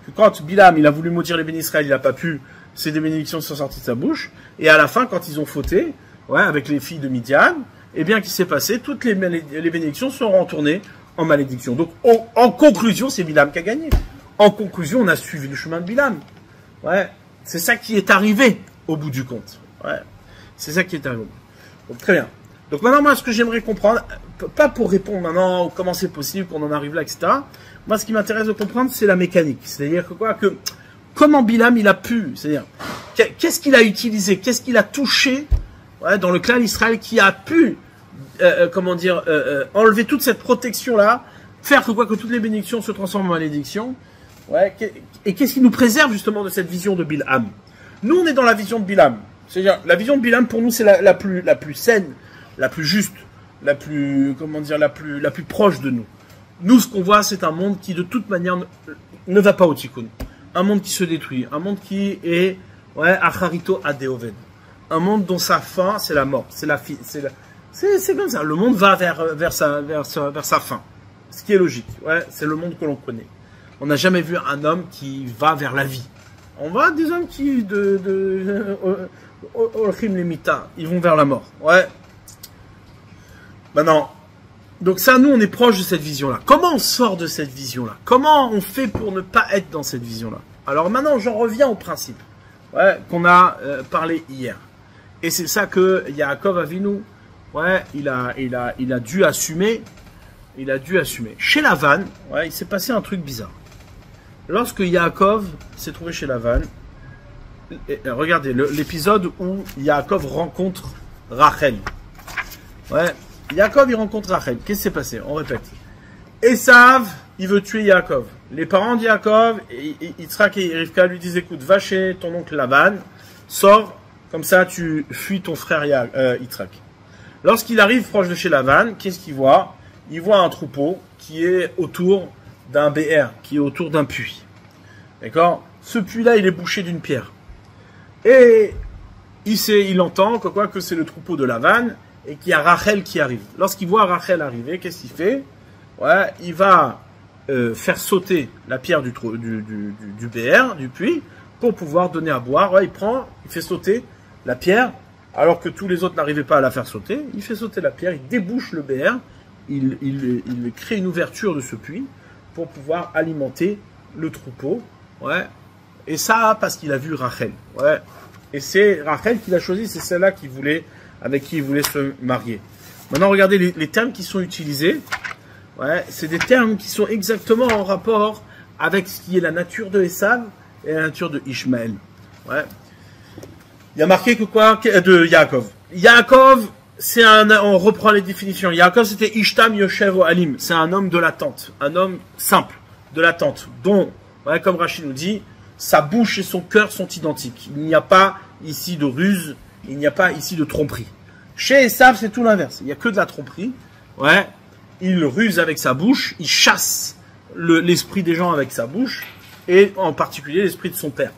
que quand Bilam, il a voulu maudire les bénis Israël, il n'a pas pu, c'est des bénédictions qui sont sorties de sa bouche. Et à la fin, quand ils ont fauté, ouais, avec les filles de Midian, eh bien, qu'est-ce qui s'est passé? Toutes les bénédictions sont retournées en malédiction. Donc, en conclusion, c'est Bilam qui a gagné. En conclusion, on a suivi le chemin de Bilam. Ouais. C'est ça qui est arrivé au bout du compte. Ouais. C'est ça qui est arrivé. Donc, très bien. Donc, maintenant, moi, ce que j'aimerais comprendre, pas pour répondre maintenant comment c'est possible qu'on en arrive là, etc. Moi, ce qui m'intéresse de comprendre, c'est la mécanique. C'est-à-dire que quoi? Que, comment Bilam, il a pu, c'est-à-dire, qu'est-ce qu'il a utilisé? Qu'est-ce qu'il a touché? Ouais, dans le clan Israël qui a pu, enlever toute cette protection-là, faire que toutes les bénédictions se transforment en malédictions. Ouais, et qu'est-ce qui nous préserve justement de cette vision de Bilam? Nous, on est dans la vision de Bilam. C'est-à-dire, la vision de Bilam, pour nous, c'est la plus saine, la plus juste, la plus, comment dire, la plus proche de nous. Nous, ce qu'on voit, c'est un monde qui, de toute manière, ne va pas au tikkun. Un monde qui se détruit. Un monde qui est, ouais, acharito adeoven. Un monde dont sa fin, c'est la mort. C'est comme ça. Le monde va vers sa fin. Ce qui est logique. Ouais, c'est le monde que l'on connaît. On n'a jamais vu un homme qui va vers la vie. On voit des hommes qui, ils vont vers la mort. Ouais. Maintenant, donc ça, nous, on est proche de cette vision-là. Comment on sort de cette vision-là? Comment on fait pour ne pas être dans cette vision-là? Alors maintenant, j'en reviens au principe, ouais, qu'on a parlé hier. Et c'est ça que Yaakov Avinu, ouais, il a dû assumer. Il a dû assumer. Chez Lavan, ouais, il s'est passé un truc bizarre. Lorsque Yaakov s'est trouvé chez Lavan, regardez l'épisode où Yaakov rencontre Rachel. Ouais, Yaakov il rencontre Rachel. Qu'est-ce qui s'est passé? On répète. Esav, il veut tuer Yaakov. Les parents de Yaakov, Yitzhak et Rivka lui disent, écoute, va chez ton oncle Lavan, sors, comme ça tu fuis ton frère Yitzhak. Lorsqu'il arrive proche de chez Lavan, qu'est-ce qu'il voit? Il voit un troupeau qui est autour d'un BR, qui est autour d'un puits. D'accord? Ce puits-là, il est bouché d'une pierre. Et il entend que c'est le troupeau de Lavan et qu'il y a Rachel qui arrive. Lorsqu'il voit Rachel arriver, qu'est-ce qu'il fait? Ouais, il va faire sauter la pierre du BR, du puits, pour pouvoir donner à boire. Ouais, il fait sauter la pierre, alors que tous les autres n'arrivaient pas à la faire sauter. Il fait sauter la pierre, il débouche le BR, il crée une ouverture de ce puits pour pouvoir alimenter le troupeau. Ouais. Et ça, parce qu'il a vu Rachel. Ouais. Et c'est Rachel qu'il a choisi, c'est celle-là avec qui il voulait se marier. Maintenant, regardez les termes qui sont utilisés. Ouais, c'est des termes qui sont exactement en rapport avec ce qui est la nature de Esav et la nature de Ishmaël. Ouais. Il y a marqué que quoi? De Yaakov. Yaakov, on reprend les définitions. Yaakov, c'était Ishtam Yoshev o Alim. C'est un homme de l'attente. Un homme simple, de l'attente. Dont, ouais, comme Rachid nous dit, sa bouche et son cœur sont identiques. Il n'y a pas ici de ruse, il n'y a pas ici de tromperie. Chez Esav, c'est tout l'inverse. Il n'y a que de la tromperie. Ouais. Il ruse avec sa bouche, il chasse l'esprit des gens avec sa bouche, et en particulier l'esprit de son père.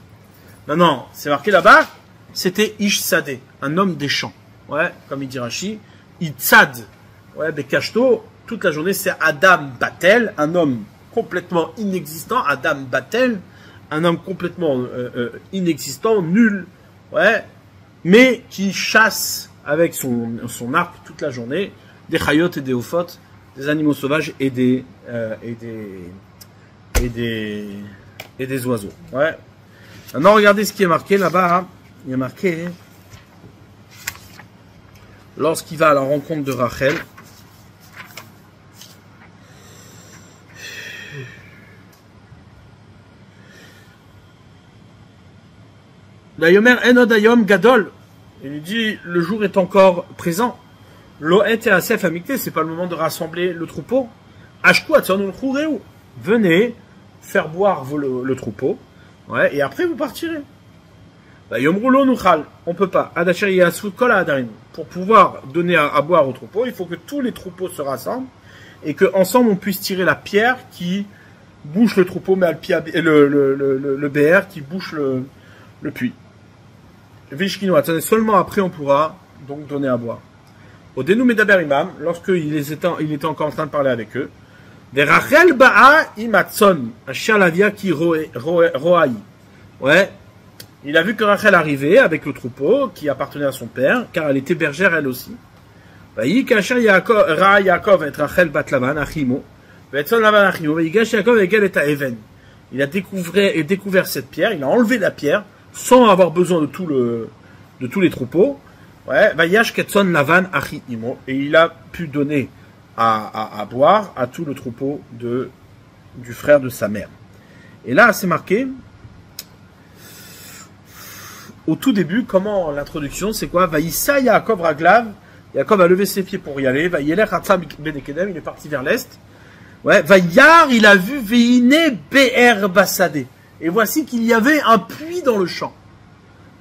Maintenant, c'est marqué là-bas, c'était Ish Sadeh, un homme des champs. Ouais, comme il dit Rashi, Itzad, ouais, Bekashto, toute la journée, c'est Adam Batel, un homme complètement inexistant, Adam Batel, un homme complètement inexistant, nul, ouais, mais qui chasse avec son arc toute la journée, des chayot et des ophot, des animaux sauvages et des oiseaux. Ouais. Maintenant, regardez ce qui est marqué là-bas. Hein. Il y a marqué lorsqu'il va à la rencontre de Rachel. Dayomer enod ayom gadol. Il lui dit le jour est encore présent. Lo'et et asef amikté, c'est pas le moment de rassembler le troupeau. Ashku atzanul chureu. Venez faire boire le troupeau. Ouais, et après vous partirez. Yomrulo nuchal. On peut pas. Adasher yasu kol hadarim. Pour pouvoir donner à boire au troupeau, il faut que tous les troupeaux se rassemblent et que ensemble on puisse tirer la pierre qui bouche le troupeau, mais le BR qui bouche le puits. Vishkino, attendez, seulement après on pourra donc donner à boire. Au Denou Medaber Imam, lorsqu'il était encore en train de parler avec eux, des Rachel Ba'a Imatson, Ashalavia qui roaï. Ouais, il a vu que Rachel arrivait avec le troupeau qui appartenait à son père, car elle était bergère elle aussi. Vaï Kasher Ra Yaakov et Rachel Batlavan Achimo, Vetson Lavan Achimo, Vaï Gash Yaakov et Gel et Even. Il a découvert cette pierre, il a enlevé la pierre, sans avoir besoin de tous les troupeaux. Ouais, Vayash Ketson Lavan Achi Imo, et il a pu donner à boire à tout le troupeau du frère de sa mère. Et là, c'est marqué, au tout début, comment l'introduction, c'est quoi? Vaïssa Yaakov Raglav, Yaakov a levé ses pieds pour y aller, Vaïeler Hatzam Benekedem, il est parti vers l'est. Ouais, Vaïar, il a vu Veine BR Bassadé. Et voici qu'il y avait un puits dans le champ.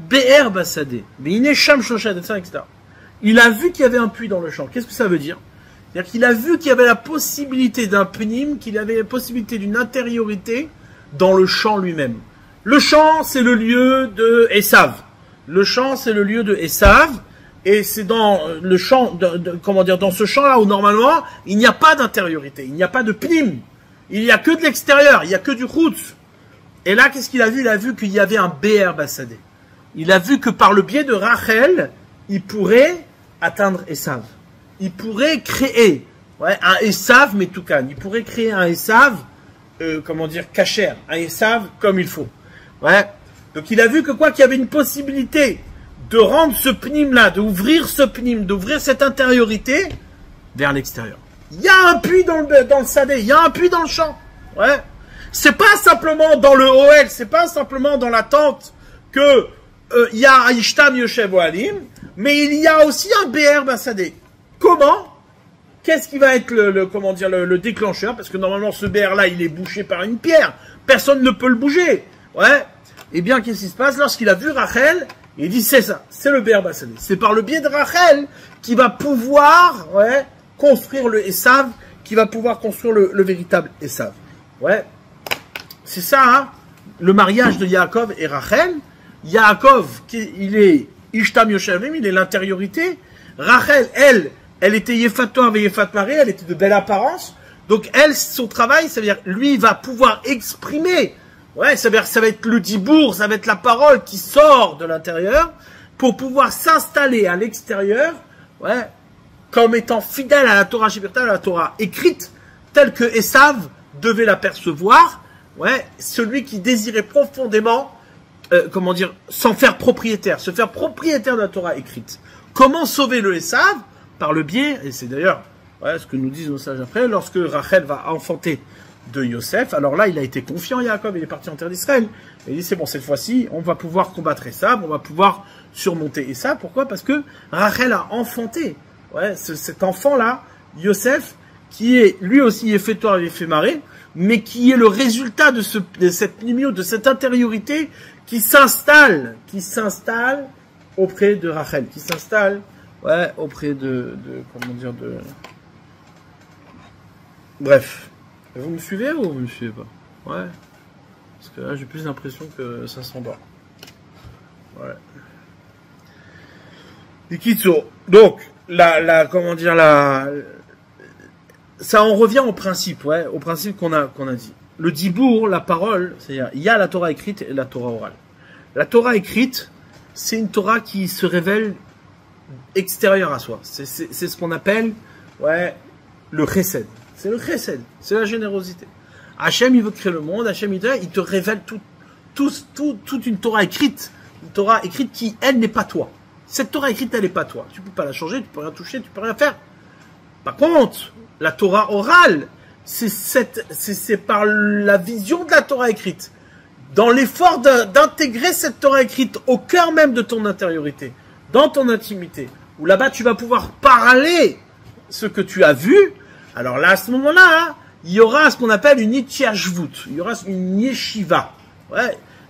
Be'er Basadeh, Be'inesham Shoshat, etc. Il a vu qu'il y avait un puits dans le champ. Qu'est-ce que ça veut dire? C'est-à-dire qu'il a vu qu'il y avait la possibilité d'un pnim, qu'il y avait la possibilité d'une intériorité dans le champ lui-même. Le champ, c'est le lieu de Esav. Le champ, c'est le lieu de Esav. Et c'est dans le champ, comment dire, dans ce champ-là où normalement, il n'y a pas d'intériorité. Il n'y a pas de pnim. Il n'y a que de l'extérieur. Il n'y a que du route. Et là, qu'est-ce qu'il a vu? Il a vu qu'il y avait un Be'er Basadeh. Il a vu que par le biais de Rachel, il pourrait atteindre Esav. Il pourrait créer un Esav Metoukan. Il pourrait créer un Esav, comment dire, kasher. Un Esav comme il faut. Ouais. Donc il a vu que quoi, qu'il y avait une possibilité de rendre ce pnim-là, d'ouvrir ce pnim, d'ouvrir cette intériorité vers l'extérieur. Il y a un puits dans le sadé, il y a un puits dans le champ. Ouais. C'est pas simplement dans le OL, c'est pas simplement dans la tente que il y a Ishtam Yoshev Oalim, mais il y a aussi un Be'er Basadeh. Comment? Qu'est-ce qui va être comment dire, le déclencheur? Parce que normalement, ce Be'er-là, il est bouché par une pierre. Personne ne peut le bouger. Ouais. Eh bien, qu'est-ce qui se passe? Lorsqu'il a vu Rachel, il dit, c'est ça, c'est le Be'er Basadeh. C'est par le biais de Rachel qui va pouvoir, construire le Esav, qui va pouvoir construire le véritable Esav. Ouais. C'est ça, hein, le mariage de Yaakov et Rachel. Yaakov, il est Ishtam Yoshavim, il est l'intériorité. Rachel, elle était Yefat Toav et Yefat Maré, elle était de belle apparence. Donc elle, son travail, ça veut dire, lui, il va pouvoir exprimer. Ouais, ça va être le dibour, ça va être la parole qui sort de l'intérieur pour pouvoir s'installer à l'extérieur, ouais, comme étant fidèle à la Torah Shebirta, à la Torah écrite, telle que Esav devait la percevoir, ouais, celui qui désirait profondément, comment dire, s'en faire propriétaire, se faire propriétaire de la Torah écrite. Comment sauver le Esav? Par le biais, et c'est d'ailleurs ce que nous disent nos sages après, lorsque Rachel va enfanter de Yosef, alors là, il a été confiant, Yaakov, il est parti en terre d'Israël. Et il dit, c'est bon, cette fois-ci, on va pouvoir combattre Esav, on va pouvoir surmonter Esav. Pourquoi? Parce que Rachel a enfanté, cet enfant-là, Yosef, qui est, lui aussi, Yefetor et Yefemaré, mais qui est le résultat de cette pnimio, de cette intériorité qui s'installe auprès de Rachel, qui s'installe, auprès comment dire, bref. Vous me suivez ou vous me suivez pas? Ouais. Parce que là, j'ai plus l'impression que ça s'endort. Ouais. Ikitso. Donc, comment dire, ça en revient au principe, au principe qu'on a dit. Le dibour, la parole, c'est-à-dire, il y a la Torah écrite et la Torah orale. La Torah écrite, c'est une Torah qui se révèle extérieure à soi. C'est ce qu'on appelle, le chesed. C'est le chesed, c'est la générosité. Hachem, il veut créer le monde, Hachem, il te révèle toute une Torah écrite qui, elle, n'est pas toi. Cette Torah écrite, elle n'est pas toi. Tu peux pas la changer, tu peux rien toucher, tu peux rien faire. Par contre, la Torah orale, c'est par la vision de la Torah écrite. Dans l'effort d'intégrer cette Torah écrite au cœur même de ton intériorité, dans ton intimité, où là-bas tu vas pouvoir parler ce que tu as vu. Alors là, à ce moment-là, il y aura ce qu'on appelle une itchashvut, il y aura une yeshiva.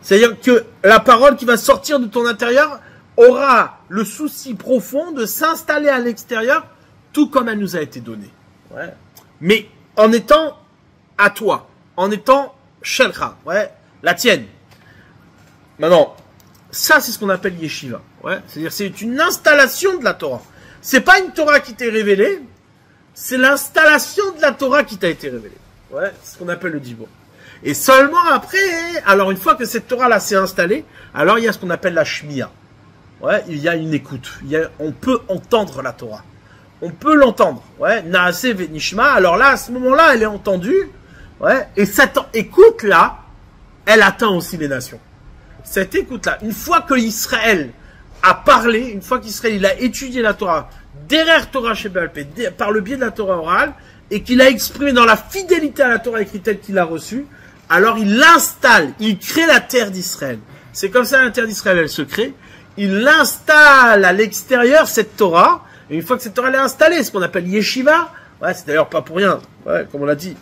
C'est-à-dire que la parole qui va sortir de ton intérieur aura le souci profond de s'installer à l'extérieur, tout comme elle nous a été donnée. Mais en étant à toi, en étant shelcha, la tienne. Maintenant, ça c'est ce qu'on appelle yeshiva. C'est-à-dire c'est une installation de la Torah. C'est pas une Torah qui t'est révélée, c'est l'installation de la Torah qui t'a été révélée. C'est ce qu'on appelle le dibour. Et seulement après, alors une fois que cette Torah-là s'est installée, alors il y a ce qu'on appelle la shmiya. Il y a une écoute. On peut entendre la Torah. On peut l'entendre. Naase venishma. Alors là, à ce moment-là, elle est entendue. Et cette écoute-là, elle atteint aussi les nations. Cette écoute-là, une fois que Israël a parlé, une fois qu'Israël il a étudié la Torah, derrière Torah Sheba'al Peh, par le biais de la Torah orale, et qu'il a exprimé dans la fidélité à la Torah écrite telle qu'il a reçue, alors il l'installe, il crée la terre d'Israël. C'est comme ça la terre d'Israël, elle se crée. Il installe à l'extérieur cette Torah, et une fois que cette Torah est installée, ce qu'on appelle yeshiva, c'est d'ailleurs pas pour rien, comme on l'a dit,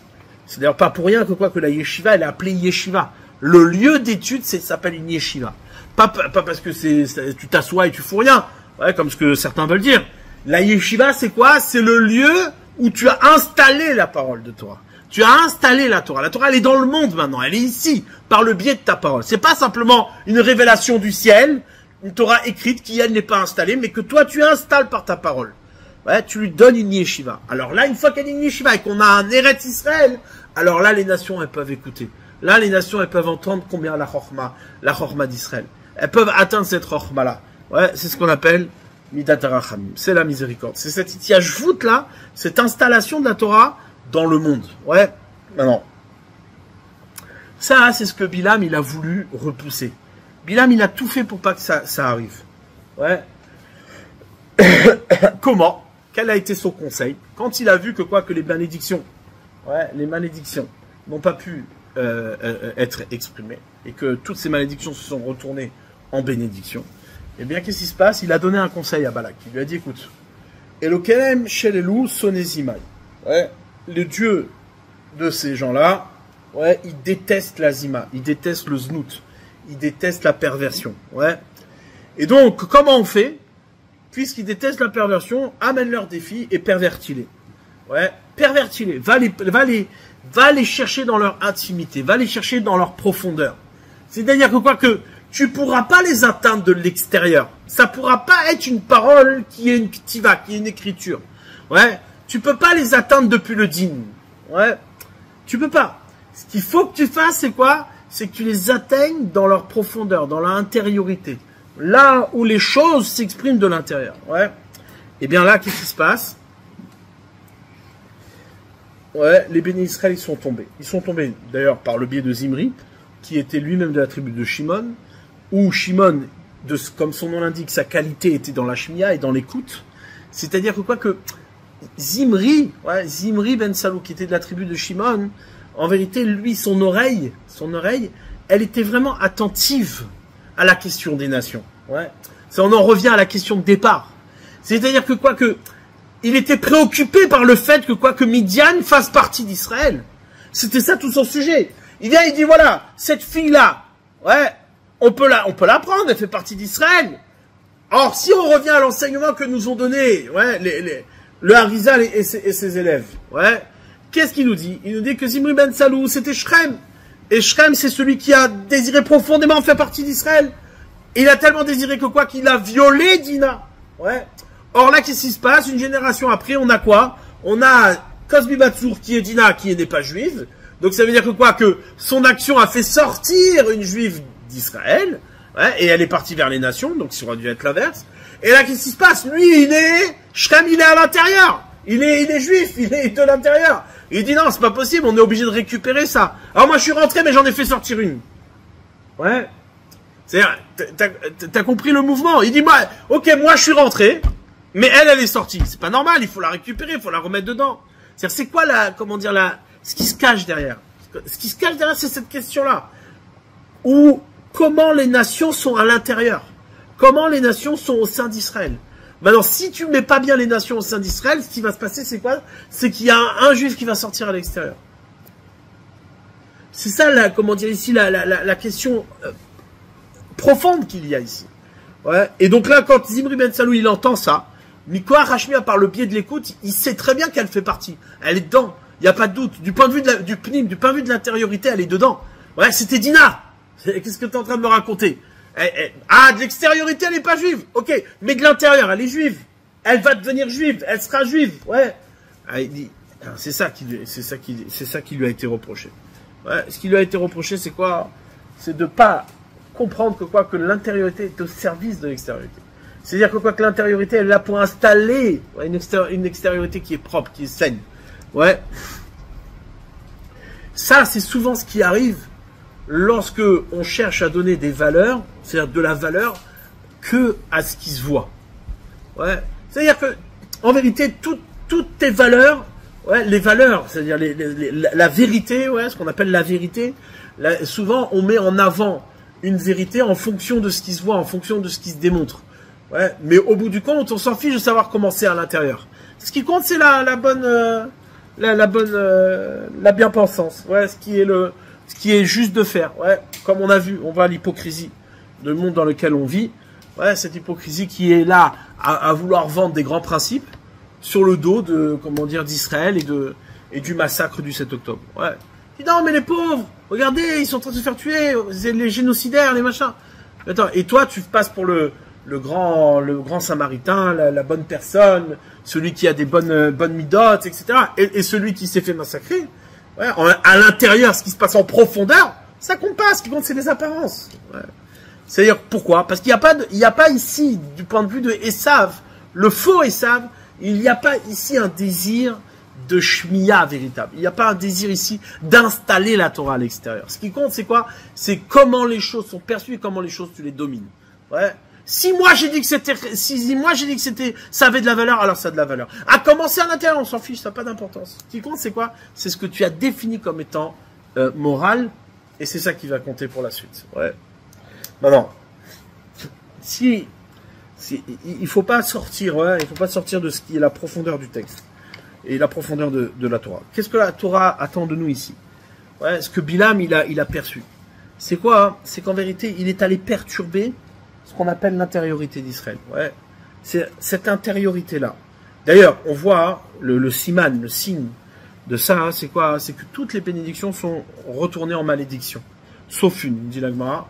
c'est d'ailleurs pas pour rien que la yeshiva, elle est appelée yeshiva. Le lieu d'étude, ça s'appelle une yeshiva. Pas parce que tu t'assois et tu fous rien. Ouais, comme ce que certains veulent dire. La yeshiva, c'est quoi? C'est le lieu où tu as installé la parole de Torah. Tu as installé la Torah. La Torah, elle est dans le monde maintenant. Elle est ici, par le biais de ta parole. C'est pas simplement une révélation du ciel, une Torah écrite qui, elle, n'est pas installée, mais que toi, tu installes par ta parole. Ouais, tu lui donnes une yeshiva. Alors là, une fois qu'elle est une yeshiva et qu'on a un Eretz Israël, alors là, les nations, elles peuvent écouter. Là, les nations, elles peuvent entendre combien la chorma d'Israël. Elles peuvent atteindre cette chorma-là. Ouais, c'est ce qu'on appelle Midat HaRachamim. C'est la miséricorde. C'est cette itiashvout là, cette installation de la Torah dans le monde. Ouais, maintenant. Ça, c'est ce que Bilam, il a voulu repousser. Bilam, il a tout fait pour pas que ça arrive. Ouais. Comment? Quel a été son conseil? Quand il a vu que les malédictions, les malédictions n'ont pas pu être exprimées et que toutes ces malédictions se sont retournées en bénédictions, eh bien, qu'est-ce qui se passe? Il a donné un conseil à Balak. Il lui a dit, écoute, Elokelem Shelelu Sonezimai. Ouais, le Dieu de ces gens-là, ouais, il déteste la zima, il déteste le znout, il déteste la perversion. Ouais. Et donc, comment on fait? Puisqu'il déteste la perversion, amène-leur des filles et pervertis-les. Ouais, pervertis-les. Va les chercher dans leur intimité, va les chercher dans leur profondeur. C'est-à-dire que tu pourras pas les atteindre de l'extérieur. Ça pourra pas être une parole qui est une ktiva, qui est une écriture. Ouais, tu peux pas les atteindre depuis le dîn. Ouais, tu peux pas. Ce qu'il faut que tu fasses, c'est quoi? C'est que tu les atteignes dans leur profondeur, dans leur intériorité. Là où les choses s'expriment de l'intérieur. Ouais. Et bien là, qu'est-ce qui se passe? Ouais, les bénis Israël, ils sont tombés. Ils sont tombés, d'ailleurs, par le biais de Zimri, qui était lui-même de la tribu de Shimon, où Shimon, comme son nom l'indique, sa qualité était dans la shmiya et dans l'écoute. C'est-à-dire que Zimri ben Salou, qui était de la tribu de Shimon, en vérité, lui, son oreille, elle était vraiment attentive à la question des nations. Ouais. Ça, on en revient à la question de départ. C'est-à-dire que il était préoccupé par le fait que Midian fasse partie d'Israël. C'était ça tout son sujet. Il vient, il dit, voilà, cette fille-là, ouais, on peut la prendre, elle fait partie d'Israël. Or, si on revient à l'enseignement que nous ont donné, ouais, le Harizal et ses élèves, ouais, qu'est-ce qu'il nous dit? Il nous dit que Zimri ben Salou, c'était Shrem. Et Shrem, c'est celui qui a désiré profondément faire partie d'Israël. Il a tellement désiré qu'il a violé Dina. Ouais. Or là, qu'est-ce qui se passe? Une génération après, on a quoi? On a Cosbi Batsour qui est Dina, qui n'est pas juive. Donc ça veut dire que son action a fait sortir une juive d'Israël. Ouais, et elle est partie vers les nations, donc ça aurait dû être l'inverse. Et là, qu'est-ce qui se passe? Lui, Shrem, il est à l'intérieur. Il est juif, il est de l'intérieur. Il dit non, c'est pas possible, on est obligé de récupérer ça. Alors moi, je suis rentré, mais j'en ai fait sortir une. Ouais. C'est-à-dire, t'as compris le mouvement? Il dit, moi, je suis rentré, mais elle est sortie. C'est pas normal, il faut la récupérer, il faut la remettre dedans. C'est-à-dire, c'est quoi ce qui se cache derrière? Ce qui se cache derrière, c'est cette question-là. Ou, comment les nations sont à l'intérieur? Comment les nations sont au sein d'Israël? Maintenant, si tu ne mets pas bien les nations au sein d'Israël, ce qui va se passer, c'est quoi? C'est qu'il y a un juif qui va sortir à l'extérieur. C'est ça, la question profonde qu'il y a ici. Ouais. Et donc là, quand Zimri ben Salou, il entend ça, Mikoa Hashmia, par le biais de l'écoute, il sait très bien qu'elle fait partie. Elle est dedans. Il n'y a pas de doute. Du point de vue du pnim, du point de vue de l'intériorité, elle est dedans. Ouais, c'était Dina. Qu'est-ce que tu es en train de me raconter? De l'extériorité, elle n'est pas juive. Ok, mais de l'intérieur, elle est juive. Elle va devenir juive. Elle sera juive. Ouais. Il dit, c'est ça qui lui a été reproché. Ouais. Ce qui lui a été reproché, c'est quoi? C'est de pas comprendre que l'intériorité est au service de l'extériorité. C'est-à-dire que l'intériorité, elle est là pour installer une extériorité qui est propre, qui est saine. Ouais. Ça, c'est souvent ce qui arrive lorsque on cherche à donner des valeurs, c'est-à-dire de la valeur, que à ce qui se voit. Ouais. C'est-à-dire que, en vérité, toutes tes valeurs, ouais, les valeurs, c'est-à-dire la vérité, ouais, ce qu'on appelle la vérité, souvent on met en avant une vérité en fonction de ce qui se voit, en fonction de ce qui se démontre. Ouais. Mais au bout du compte, on s'en fiche de savoir comment c'est à l'intérieur. Ce qui compte, c'est la bien-pensance. Ouais, ce qui est juste de faire. Ouais. Comme on a vu, on voit l'hypocrisie le monde dans lequel on vit, ouais, cette hypocrisie qui est là à vouloir vendre des grands principes sur le dos de, comment dire, d'Israël et du massacre du 7 octobre. Ouais. Dis non, mais les pauvres, regardez, ils sont en train de se faire tuer, c'est les génocidaires, les machins. Attends, et toi, tu passes pour le grand samaritain, la bonne personne, celui qui a des bonnes midotes, etc. Et celui qui s'est fait massacrer, ouais, à l'intérieur, ce qui se passe en profondeur, ça compte pas. Ce qui compte, c'est les apparences. Ouais. C'est-à-dire, pourquoi? Parce qu'il n'y a pas ici, du point de vue de Esav, le faux Esav, il n'y a pas ici un désir de shmiya véritable. Il n'y a pas un désir ici d'installer la Torah à l'extérieur. Ce qui compte, c'est quoi? C'est comment les choses sont perçues et comment les choses tu les domines. Ouais. Si moi j'ai dit que c'était, ça avait de la valeur, alors ça a de la valeur. À commencer à l'intérieur, on s'en fiche, ça n'a pas d'importance. Ce qui compte, c'est quoi? C'est ce que tu as défini comme étant moral, et c'est ça qui va compter pour la suite. Ouais. Maintenant, il faut pas sortir, ouais, il faut pas sortir de ce qui est la profondeur du texte et la profondeur de la Torah. Qu'est-ce que la Torah attend de nous ici? Ouais, ce que Bilam il a perçu. C'est quoi? Hein? C'est qu'en vérité, il est allé perturber ce qu'on appelle l'intériorité d'Israël. Ouais, c'est cette intériorité-là. D'ailleurs, on voit le siman, le signe de ça, hein, c'est quoi? C'est que toutes les bénédictions sont retournées en malédiction, sauf une, dit la Gemara.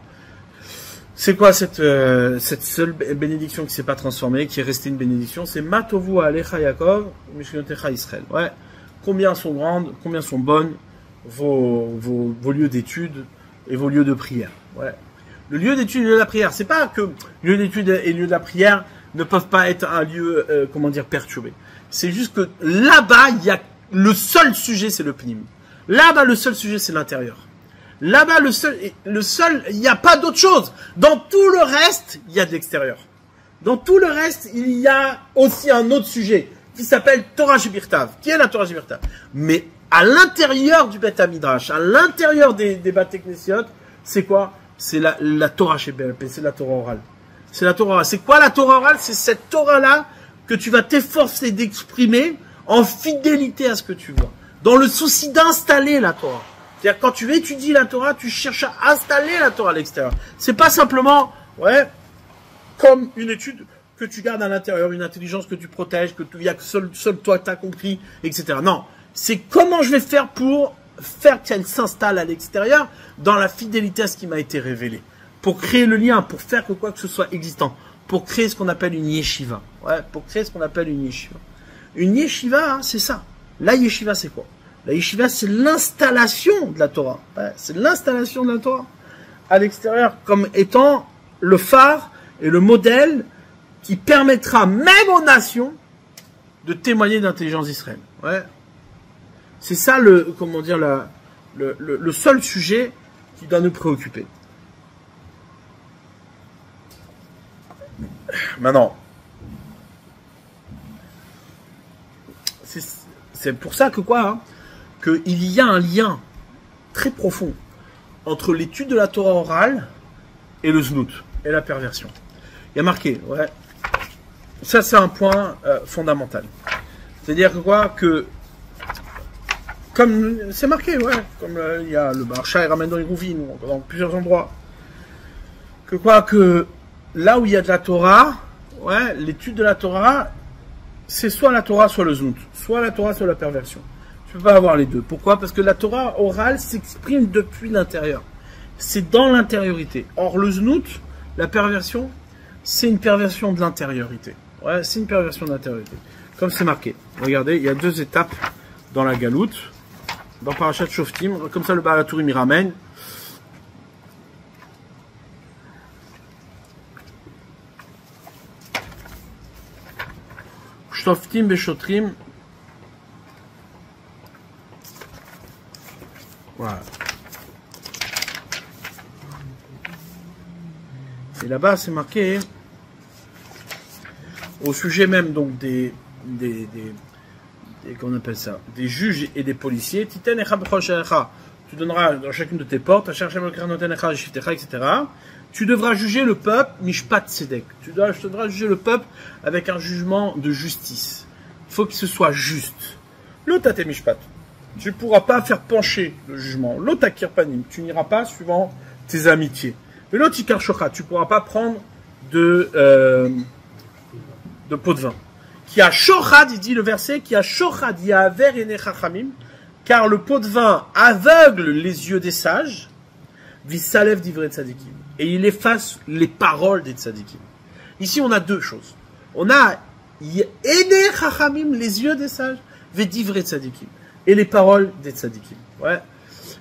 C'est quoi cette seule bénédiction qui s'est pas transformée, qui est restée une bénédiction? C'est Matovu Alecha Yaakov, Mishkenotecha Israël. Ouais. Combien sont grandes, combien sont bonnes vos lieux d'études et vos lieux de prière. Ouais. Le lieu d'étude et le lieu de la prière, c'est pas que lieu d'étude et lieu de la prière ne peuvent pas être un lieu, perturbé. C'est juste que là-bas, il y a le seul sujet, c'est le pnim. Là-bas, le seul sujet, c'est l'intérieur. Là-bas, le seul, il n'y a pas d'autre chose. Dans tout le reste, il y a de l'extérieur. Dans tout le reste, il y a aussi un autre sujet qui s'appelle Torah Shebirtav. Qui est la Torah Shebirtav? Mais à l'intérieur du Beth Midrash, à l'intérieur des Bate Knesiot, c'est quoi? C'est la Torah Shebelpe, c'est la Torah orale. C'est la Torah orale. C'est quoi la Torah orale? C'est cette Torah-là que tu vas t'efforcer d'exprimer en fidélité à ce que tu vois. Dans le souci d'installer la Torah. C'est-à-dire, quand tu étudies la Torah, tu cherches à installer la Torah à l'extérieur. C'est pas simplement, ouais, comme une étude que tu gardes à l'intérieur, une intelligence que tu protèges, que il y a que seul toi t'as compris, etc. Non. C'est comment je vais faire pour faire qu'elle s'installe à l'extérieur dans la fidélité à ce qui m'a été révélé. Pour créer le lien, pour faire que quoi que ce soit existant. Pour créer ce qu'on appelle une yeshiva. Ouais, pour créer ce qu'on appelle une yeshiva. Une yeshiva, hein, c'est ça. La yeshiva, c'est quoi? La yeshiva, c'est l'installation de la Torah. Ouais, c'est l'installation de la Torah à l'extérieur comme étant le phare et le modèle qui permettra même aux nations de témoigner d'intelligence d'Israël. Ouais. C'est ça le seul sujet qui doit nous préoccuper. Maintenant, c'est pour ça que quoi, hein, qu'il y a un lien très profond entre l'étude de la Torah orale et le znout, et la perversion. Il y a marqué, ouais, ça c'est un point fondamental. C'est-à-dire que quoi, que comme c'est marqué, ouais, comme il y a le Barsha et ramène dans les Rouvines, dans plusieurs endroits, que quoi, que là où il y a de la Torah, ouais, l'étude de la Torah, c'est soit la Torah, soit le znout, soit la Torah, soit la perversion. Tu peux pas avoir les deux. Pourquoi? Parce que la Torah orale s'exprime depuis l'intérieur. C'est dans l'intériorité. Or, le znout, la perversion, c'est une perversion de l'intériorité. Ouais, c'est une perversion de l'intériorité. Comme c'est marqué. Regardez, il y a deux étapes dans la galoute. Dans Parashat Shoftim, comme ça le Baal HaTurim y ramène. Shoftim Beshotrim. Voilà. Et là-bas, c'est marqué au sujet même donc qu'on appelle ça, des juges et des policiers. Tu donneras dans chacune de tes portes, etc. Tu devras juger le peuple, mishpat tzedek. Tu devras juger le peuple avec un jugement de justice. Il faut que ce soit juste. L'otate mishpat. Tu ne pourras pas faire pencher le jugement. L'otakir panim. Tu n'iras pas suivant tes amitiés. Velo tikar shochat, tu pourras pas prendre de pot de vin. Qui a shochad, il dit le verset, qui a shochad, il y a aver ene chachamim, car le pot de vin aveugle les yeux des sages, visalev divrei tzadikim, et il efface les paroles des tzadikim. Ici, on a deux choses. On a ene chachamim, les yeux des sages, divrei tzadikim, et les paroles des tzadikim. Ouais.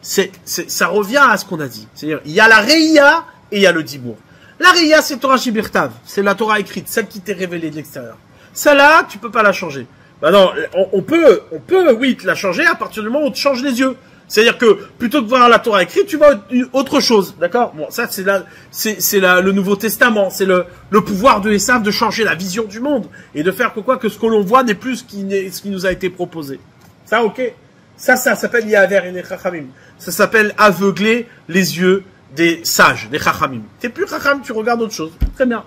Ça revient à ce qu'on a dit. C'est-à-dire, il y a la reïa et il y a le dibour. La reïa, c'est Torah Shibirtav, c'est la Torah écrite, celle qui t'est révélée de l'extérieur. Celle-là, tu peux pas la changer. Bah non, on peut, oui, te la changer à partir du moment où on te change les yeux. C'est-à-dire que, plutôt que de voir la Torah écrite, tu vois autre chose. D'accord? Bon, ça, c'est le Nouveau Testament. C'est le pouvoir de Esav de changer la vision du monde. Et de faire que ce que l'on voit n'est plus ce qui nous a été proposé. Ça, ok? Ça s'appelle Yaver et Chachamim. Ça s'appelle aveugler les yeux des sages, des Chachamim. T'es plus Chacham, tu regardes autre chose. Très bien.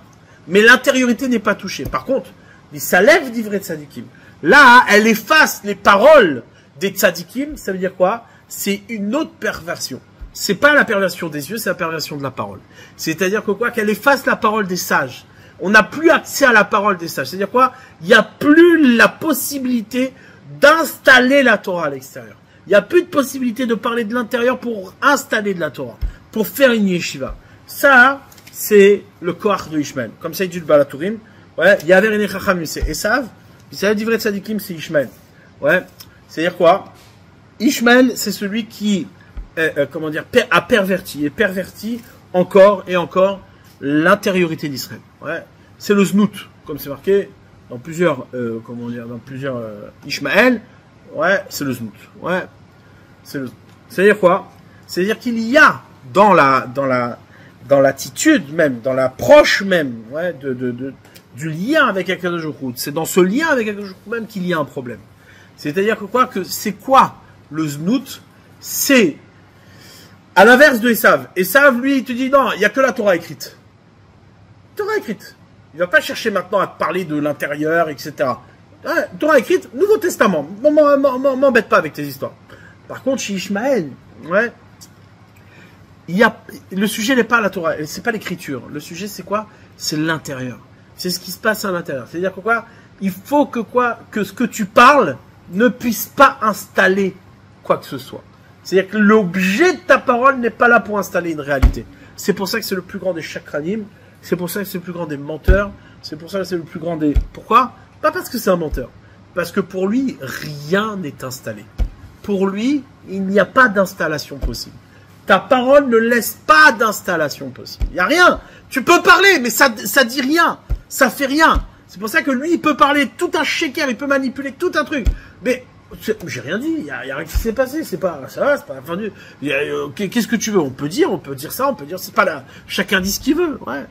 Mais l'intériorité n'est pas touchée. Par contre, ça lève d'ivrei tzadikim. Là, elle efface les paroles des tzadikim. Ça veut dire quoi? C'est une autre perversion. C'est pas la perversion des yeux, c'est la perversion de la parole. C'est-à-dire que quoi? Qu'elle efface la parole des sages. On n'a plus accès à la parole des sages. C'est-à-dire quoi? Il n'y a plus la possibilité d'installer la Torah à l'extérieur. Il n'y a plus de possibilité de parler de l'intérieur pour installer de la Torah, pour faire une yeshiva. Ça, c'est le koach de Ishmael. Comme ça, il dit le Balatourim. Ouais, Yaver ene chachamim, c'est Esav. Puis ça, divrei tzadikim, c'est Ishmael. Ouais, c'est-à-dire quoi? Ishmael, c'est celui qui, a perverti, et perverti encore et encore l'intériorité d'Israël. Ouais, c'est le znout, comme c'est marqué dans plusieurs, Ishmael. Ouais, c'est le znout. Ouais, c'est-à-dire quoi? C'est-à-dire qu'il y a dans l'attitude même, dans l'approche même, ouais, du lien avec Akadosh Baruch Hu. C'est dans ce lien avec Akadosh Baruch Hu même qu'il y a un problème. C'est-à-dire que c'est quoi le znout? C'est à l'inverse de Esav. Esav, lui, il te dit non, il n'y a que la Torah écrite. Torah écrite. Il va pas chercher maintenant à te parler de l'intérieur, etc. Ouais, Torah écrite, Nouveau Testament. M'embête pas avec tes histoires. Par contre, chez Ishmael, ouais, le sujet n'est pas la Torah, c'est pas l'écriture. Le sujet, c'est quoi? C'est l'intérieur. C'est ce qui se passe à l'intérieur. C'est-à-dire que quoi? Il faut que ce que tu parles ne puisse pas installer quoi que ce soit. C'est-à-dire que l'objet de ta parole n'est pas là pour installer une réalité. C'est pour ça que c'est le plus grand des chakranim. C'est pour ça que c'est le plus grand des menteurs. C'est pour ça que c'est le plus grand des... Pourquoi? Pas parce que c'est un menteur. Parce que pour lui, rien n'est installé. Pour lui, il n'y a pas d'installation possible. Ta parole ne laisse pas d'installation possible. Il n'y a rien. Tu peux parler, mais ça dit rien. Ça fait rien. C'est pour ça que lui, il peut parler tout un sheker, il peut manipuler tout un truc. Mais j'ai rien dit. Il y a rien qui s'est passé. C'est pas ça. C'est pas la fin du. Qu'est-ce que tu veux? On peut dire ça, on peut dire. C'est pas là. Chacun dit ce qu'il veut. Ouais.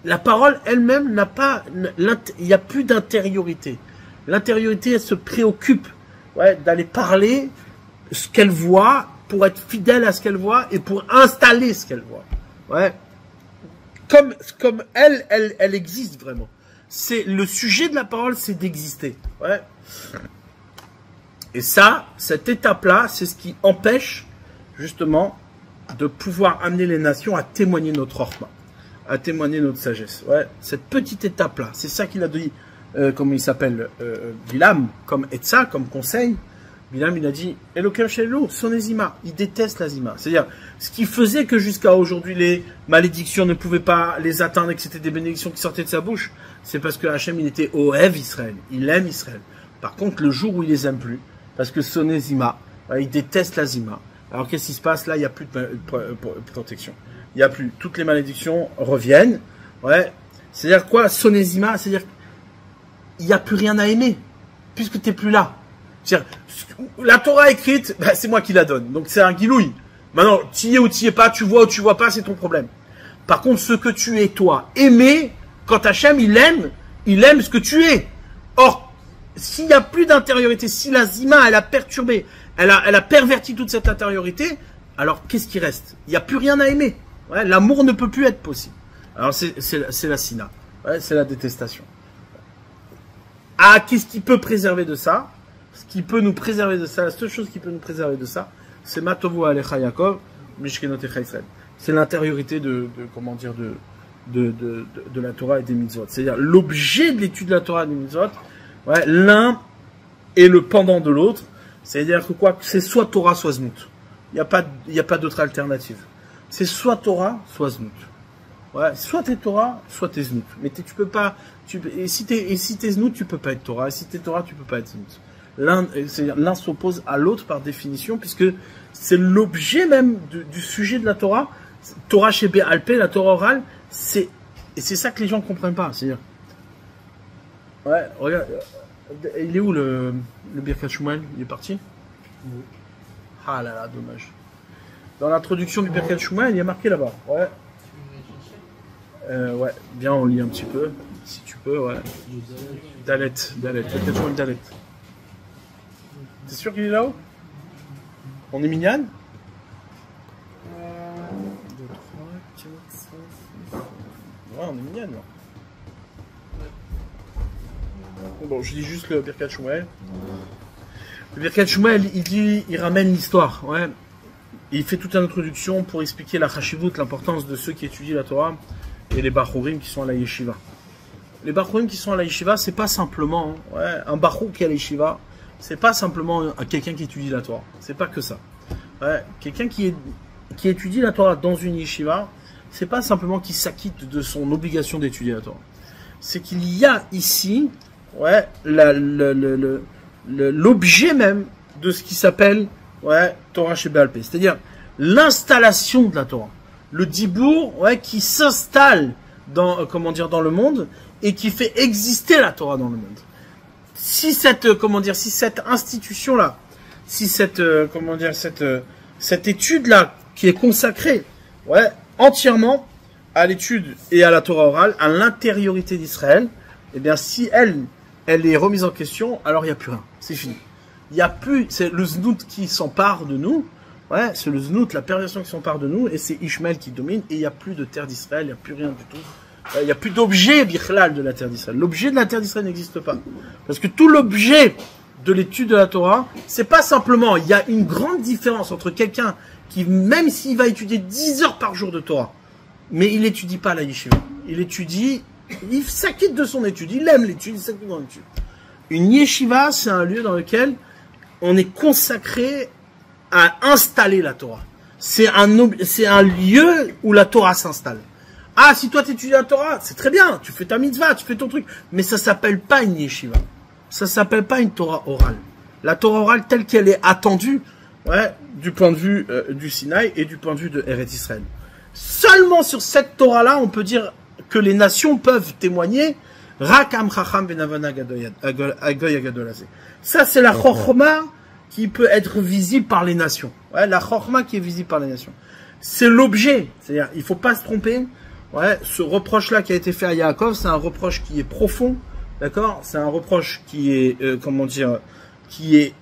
La parole elle-même n'a pas. Il n'y a plus d'intériorité. L'intériorité, elle se préoccupe, ouais, d'aller parler ce qu'elle voit, pour être fidèle à ce qu'elle voit et pour installer ce qu'elle voit. Ouais. Comme elle existe vraiment. C'est le sujet de la parole, c'est d'exister. Ouais. Et ça, cette étape-là, c'est ce qui empêche justement de pouvoir amener les nations à témoigner notre orma, à témoigner notre sagesse. Ouais. Cette petite étape-là, c'est ça qu'il a dit, comme il s'appelle, Bilam, comme Etza, comme conseil. Bilam, il a dit, Elokem Shelo, son Ezima. Il déteste la Zima. C'est-à-dire, ce qui faisait que jusqu'à aujourd'hui, les malédictions ne pouvaient pas les atteindre et que c'était des bénédictions qui sortaient de sa bouche, c'est parce que Hachem, il était Ohev Israël. Il aime Israël. Par contre, le jour où il les aime plus, parce que son Ezima, il déteste la Zima. Alors, qu'est-ce qui se passe? Là, il n'y a plus de protection. Il n'y a plus. Toutes les malédictions reviennent. Ouais. C'est-à-dire quoi? Son Ezima, c'est-à-dire, il n'y a plus rien à aimer, puisque tu n'es plus là. C'est-à-dire, la Torah écrite, bah, c'est moi qui la donne. Donc c'est un guilouille. Maintenant, tu y es ou tu y es pas, tu vois ou tu vois pas, c'est ton problème. Par contre, ce que tu es, toi, aimer, quand Hachem, il aime ce que tu es. Or, s'il n'y a plus d'intériorité, si la Zima, elle a perturbé, elle a perverti toute cette intériorité, alors qu'est-ce qui reste? Il n'y a plus rien à aimer. Ouais, l'amour ne peut plus être possible. Alors c'est la sina. Ouais, c'est la détestation. Ah, qu'est-ce qui peut préserver de ça? Ce qui peut nous préserver de ça, la seule chose qui peut nous préserver de ça, c'est Matovu Alecha Yaakov, Mishkenotecha Israël. c'est l'intériorité comment dire, de la Torah et des mitzvot. C'est-à-dire l'objet de l'étude de la Torah et des mitzvot, ouais, l'un est le pendant de l'autre. C'est-à-dire que quoi, c'est soit Torah, soit Znout. Il n'y a pas d'autre alternative. C'est soit Torah, soit Znout. Ouais, soit t'es Torah, soit t'es Znout. Mais tu peux pas, et si t'es Znout, tu peux pas être Torah. Et si t'es Torah, tu peux pas être Znout. L'un s'oppose à l'autre par définition, puisque c'est l'objet même du sujet de la Torah. Torah chez Béalpé, la Torah orale, et c'est ça que les gens ne comprennent pas. C'est-à-dire, ouais, regarde, il est où le Birkat Shmuel? Il est parti? Oui. Ah là là, dommage. Dans l'introduction du Birkat Shmuel, il y a marqué là-bas. Ouais. Ouais, viens, on lit un petit peu, si tu peux, ouais. Dalet, Birkat Shmuel Dalet. T'es sûr qu'il est là-haut? On est mignonne? 2, 3, 4, 5, 6. Ouais, on est mignonne là. Bon, je lis juste le Birkat Shmuel. Le Birkat Shmuel, il ramène l'histoire, ouais. Il fait toute une introduction pour expliquer la chashivut, l'importance de ceux qui étudient la Torah et les bachurim qui sont à la yeshiva. Les bachurim qui sont à la yeshiva, c'est pas simplement, ouais, un bachur qui est à la yeshiva, c'est pas simplement quelqu'un qui étudie la Torah. C'est pas que ça. Ouais, quelqu'un qui étudie la Torah dans une yeshiva, c'est pas simplement qu'il s'acquitte de son obligation d'étudier la Torah. C'est qu'il y a ici, ouais, l'objet même de ce qui s'appelle, ouais, Torah chez Béalpé. C'est-à-dire l'installation de la Torah. Le dibour, ouais, qui s'installe dans, comment dire, dans le monde et qui fait exister la Torah dans le monde. Si cette institution-là, si cette étude-là, qui est consacrée, ouais, entièrement à l'étude et à la Torah orale, à l'intériorité d'Israël, eh bien, si elle est remise en question, alors il n'y a plus rien. C'est fini. Il n'y a plus, c'est le znout qui s'empare de nous, ouais, c'est le znout, la perversion qui s'empare de nous, et c'est Ishmaël qui domine, et il n'y a plus de terre d'Israël, il n'y a plus rien du tout. Il n'y a plus d'objet bichlal de la terre d'Israël. L'objet de la terre d'Israël n'existe pas. Parce que tout l'objet de l'étude de la Torah, c'est pas simplement, il y a une grande différence entre quelqu'un qui, même s'il va étudier 10 heures par jour de Torah, mais il n'étudie pas la yeshiva. Il étudie, il s'acquitte de son étude, il aime l'étude, il s'acquitte de l'étude. Une yeshiva, c'est un lieu dans lequel on est consacré à installer la Torah. C'est un lieu où la Torah s'installe. Ah, si toi t'étudies la Torah, c'est très bien, tu fais ta mitzvah, tu fais ton truc, mais ça s'appelle pas une yeshiva. Ça s'appelle pas une Torah orale. La Torah orale telle qu'elle est attendue, ouais, du point de vue du Sinaï et du point de vue de Eretz Israël. Seulement sur cette Torah-là, on peut dire que les nations peuvent témoigner. Rakam chacham benavana agoy agadolazé. Ça, c'est la chokhma qui peut être visible par les nations. Ouais, la chokhma qui est visible par les nations. C'est l'objet. C'est-à-dire, il faut pas se tromper. Ouais, ce reproche-là qui a été fait à Yaakov, c'est un reproche qui est profond, d'accord? C'est un reproche qui est, qui est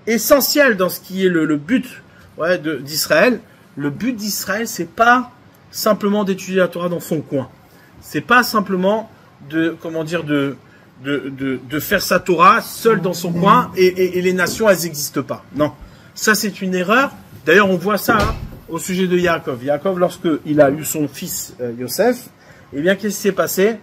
essentiel dans ce qui est le but, ouais, d'Israël. Le but d'Israël, c'est pas simplement d'étudier la Torah dans son coin. C'est pas simplement de faire sa Torah seul dans son coin et les nations, elles n'existent pas. Non, ça c'est une erreur. D'ailleurs, on voit ça. Hein, au sujet de Yaakov. Yaakov, lorsqu'il a eu son fils Yosef, eh bien, qu'est-ce qui s'est passé?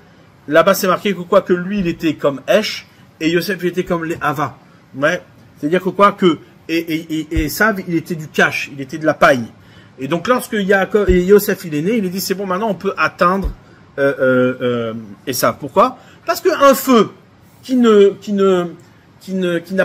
Là-bas, c'est marqué que quoi, que lui, il était comme Esh, et Yosef, il était comme les Hava. Ouais. C'est-à-dire que quoi, que, et Esav, il était du cash, il était de la paille. Et donc, lorsque Yosef, il est né, il a dit, c'est bon, maintenant, on peut atteindre, Esav. Pourquoi? Parce qu'un feu qui n'a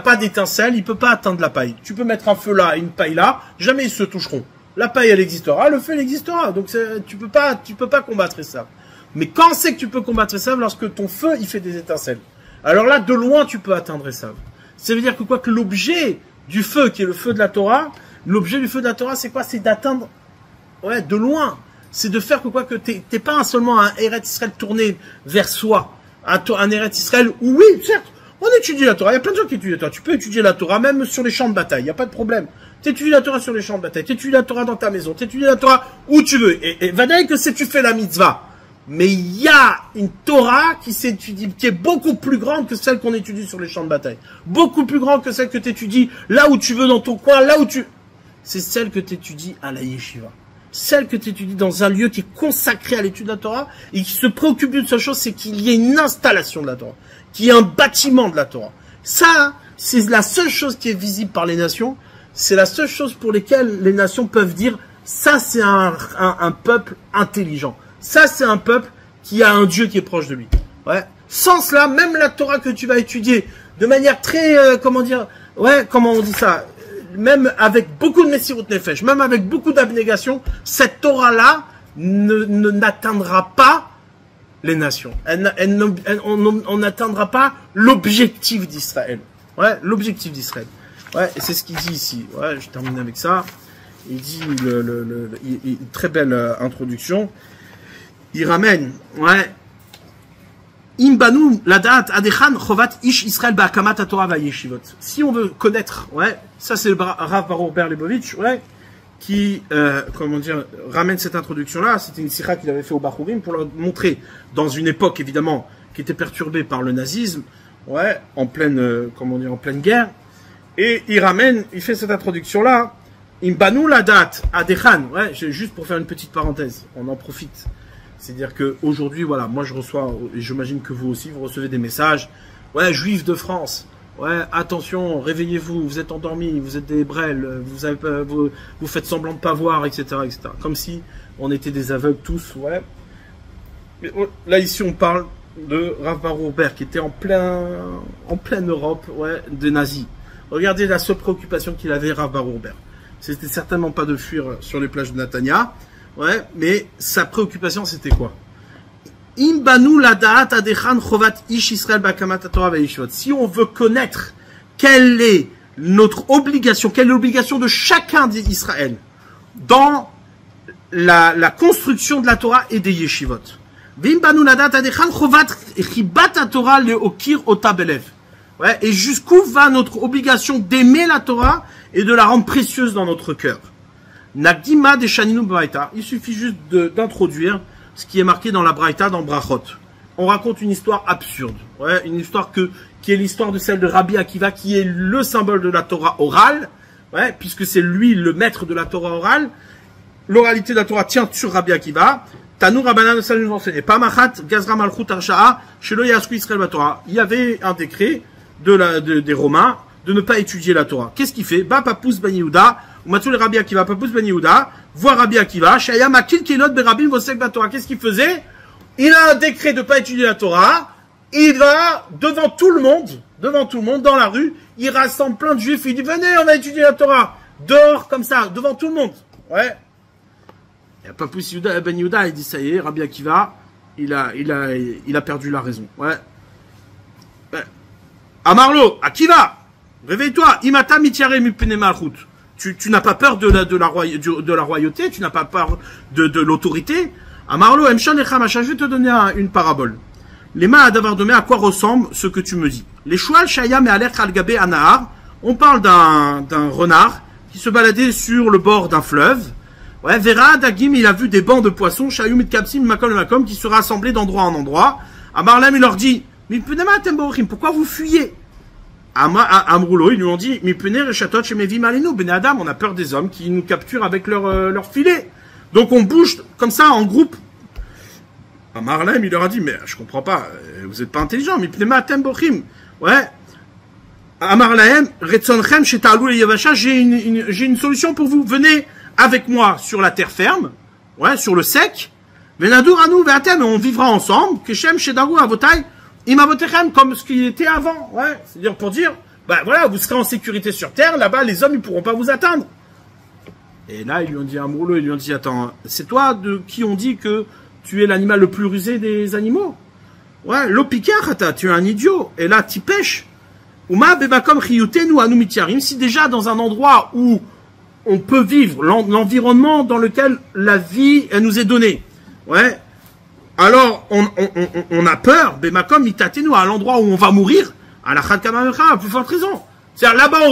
pas d'étincelle, il peut pas atteindre la paille. Tu peux mettre un feu là et une paille là, jamais ils se toucheront. La paille, elle existera, le feu, il existera. Donc, tu peux pas combattre ça. Mais quand c'est que tu peux combattre ça? Lorsque ton feu, il fait des étincelles. Alors là, de loin, tu peux atteindre ça. Ça veut dire que quoi? Que l'objet du feu, qui est le feu de la Torah, l'objet du feu de la Torah, c'est quoi? C'est d'atteindre, ouais, de loin. C'est de faire que quoi? Que t'es pas seulement un Eretz Israël tourné vers soi. Un Eretz Israël où, oui, certes, on étudie la Torah. Il y a plein de gens qui étudient la Torah. Tu peux étudier la Torah même sur les champs de bataille. Il n'y a pas de problème. T'étudies la Torah sur les champs de bataille. T'étudies la Torah dans ta maison. T'étudies la Torah où tu veux. Et va dire que tu fais la mitzvah. Mais il y a une Torah qui s'étudie, qui est beaucoup plus grande que celle qu'on étudie sur les champs de bataille. Beaucoup plus grande que celle que tu étudies là où tu veux dans ton coin, là où tu... C'est celle que tu étudies à la yeshiva. celle que tu étudies dans un lieu qui est consacré à l'étude de la Torah et qui se préoccupe d'une seule chose, c'est qu'il y ait une installation de la Torah, qu'il y ait un bâtiment de la Torah. Ça, c'est la seule chose qui est visible par les nations, c'est la seule chose pour lesquelles les nations peuvent dire, ça c'est un peuple intelligent, ça c'est un peuple qui a un Dieu qui est proche de lui. Ouais. Sans cela, même la Torah que tu vas étudier de manière très, comment dire, ouais, comment on dit ça, même avec beaucoup de Messirut Nefesh, même avec beaucoup d'abnégation, cette Torah-là n'atteindra pas les nations. On n'atteindra pas l'objectif d'Israël. Ouais, l'objectif d'Israël. Ouais, et c'est ce qu'il dit ici. Ouais, je termine avec ça. Il dit une très belle introduction. Il ramène, ouais. Imbanu ladat adechan chovat ish Israël ba'akamat Torah va'yeshivot. Si on veut connaître, ouais, ça c'est le Rav Baruch Ber Lebovitch, ouais, qui, comment dire, ramène cette introduction-là. C'était une sikha qu'il avait fait au Bachurim pour leur montrer, dans une époque évidemment qui était perturbée par le nazisme, ouais, en pleine, comment dire, en pleine guerre. Et il ramène, il fait cette introduction-là. Imbanu ladat adechan, ouais, juste pour faire une petite parenthèse, on en profite. C'est-à-dire que aujourd'hui, voilà, moi je reçois, et j'imagine que vous aussi, vous recevez des messages. Ouais, juifs de France. Ouais, attention, réveillez-vous, vous êtes endormis, vous êtes des brels, vous faites semblant de pas voir, etc., etc. Comme si on était des aveugles tous, ouais. Mais là ici, on parle de Rav Baruch Ber qui était en pleine Europe, ouais, des nazis. Regardez la seule préoccupation qu'il avait, Rav Baruch Ber. C'était certainement pas de fuir sur les plages de Netanya. Ouais, mais sa préoccupation c'était quoi? Imbanu ladat adechan chovat ish Israël ba'akamat Torah va'yeshivot. Si on veut connaître quelle est notre obligation, quelle est l'obligation de chacun d'Israël dans la construction de la Torah et des yeshivot. Imbanu ladat adechan chovat chibat Torah leokir ota belev. Ouais, et jusqu'où va notre obligation d'aimer la Torah et de la rendre précieuse dans notre cœur. Nagdima de Shaninu Braïta. Il suffit juste d'introduire ce qui est marqué dans la Braïta, dans Brachot. On raconte une histoire absurde. Ouais, une histoire qui est l'histoire de celle de Rabbi Akiva, qui est le symbole de la Torah orale. Ouais, puisque c'est lui le maître de la Torah orale. L'oralité de la Torah tient sur Rabbi Akiva. Tanou Rabbanan, ça nous enseigne. Pamachat, Gazra Malchut Arsha'a, Shelo Yasku Israël Batorah. Il y avait un décret des Romains de ne pas étudier la Torah. Qu'est-ce qu'il fait? Ba Papous Ben Yehuda. Matul Rabbi Akiva, Papous Ben Yehuda, voir Rabbi Akiva, Shaya Makil Kilot Berabim Vosek Batorah. Qu'est-ce qu'il faisait? Il a un décret de ne pas étudier la Torah, il va devant tout le monde, dans la rue, il rassemble plein de juifs, il dit venez, on va étudier la Torah, dehors, comme ça, devant tout le monde. Ouais. Et Papous Ben Yehuda, il dit ça y est, Rabbi Akiva, il a perdu la raison. Ouais. Amarlo, Akiva, réveille-toi, Imata Mitiare Mipene Malchut. Tu n'as pas peur de la royauté, tu n'as pas peur de l'autorité. Amarlo, Emshan Echamacha, je vais te donner une parabole. Les mains d'avoir donné à quoi ressemble ce que tu me dis. Les Shual Shayam et Alech Al-Gabe Anahar, on parle d'un renard qui se baladait sur le bord d'un fleuve. Ouais, Vera Dagim, il a vu des bancs de poissons, Shayum et Kapsim, Makom et Makom, qui se rassemblaient d'endroit en endroit. Amarlam, il leur dit, mais pourquoi vous fuyez? Amroulo, ils lui ont dit, Ben Adam, on a peur des hommes qui nous capturent avec leur filet. Donc on bouge comme ça en groupe. Amarlem, il leur a dit, mais je comprends pas, vous êtes pas intelligent, ouais. Amarlem, Retzonchem, Shetalou et Yavasha, j'ai une solution pour vous. Venez avec moi sur la terre ferme, ouais, sur le sec. Venadur Anou, Veatem, on vivra ensemble. Keshem, Shedaru, Avotai. Imavotechem, comme ce qu'il était avant, ouais. C'est-à-dire pour dire, bah voilà, vous serez en sécurité sur terre, là-bas, les hommes, ils pourront pas vous atteindre. Et là, ils lui ont dit un brûlot, ils lui ont dit, attends, c'est toi de qui on dit que tu es l'animal le plus rusé des animaux? Ouais, l'opikar, tu es un idiot. Et là, tu pêches. Uma bebakom chiyutenu anu mityarim. Si déjà dans un endroit où on peut vivre, l'environnement dans lequel la vie, elle nous est donnée. Ouais. Alors, on a peur, Bemakom, Itatenu, à l'endroit où on va mourir, à la Khadkamamecha, à plus forte raison. C'est-à-dire, là-bas on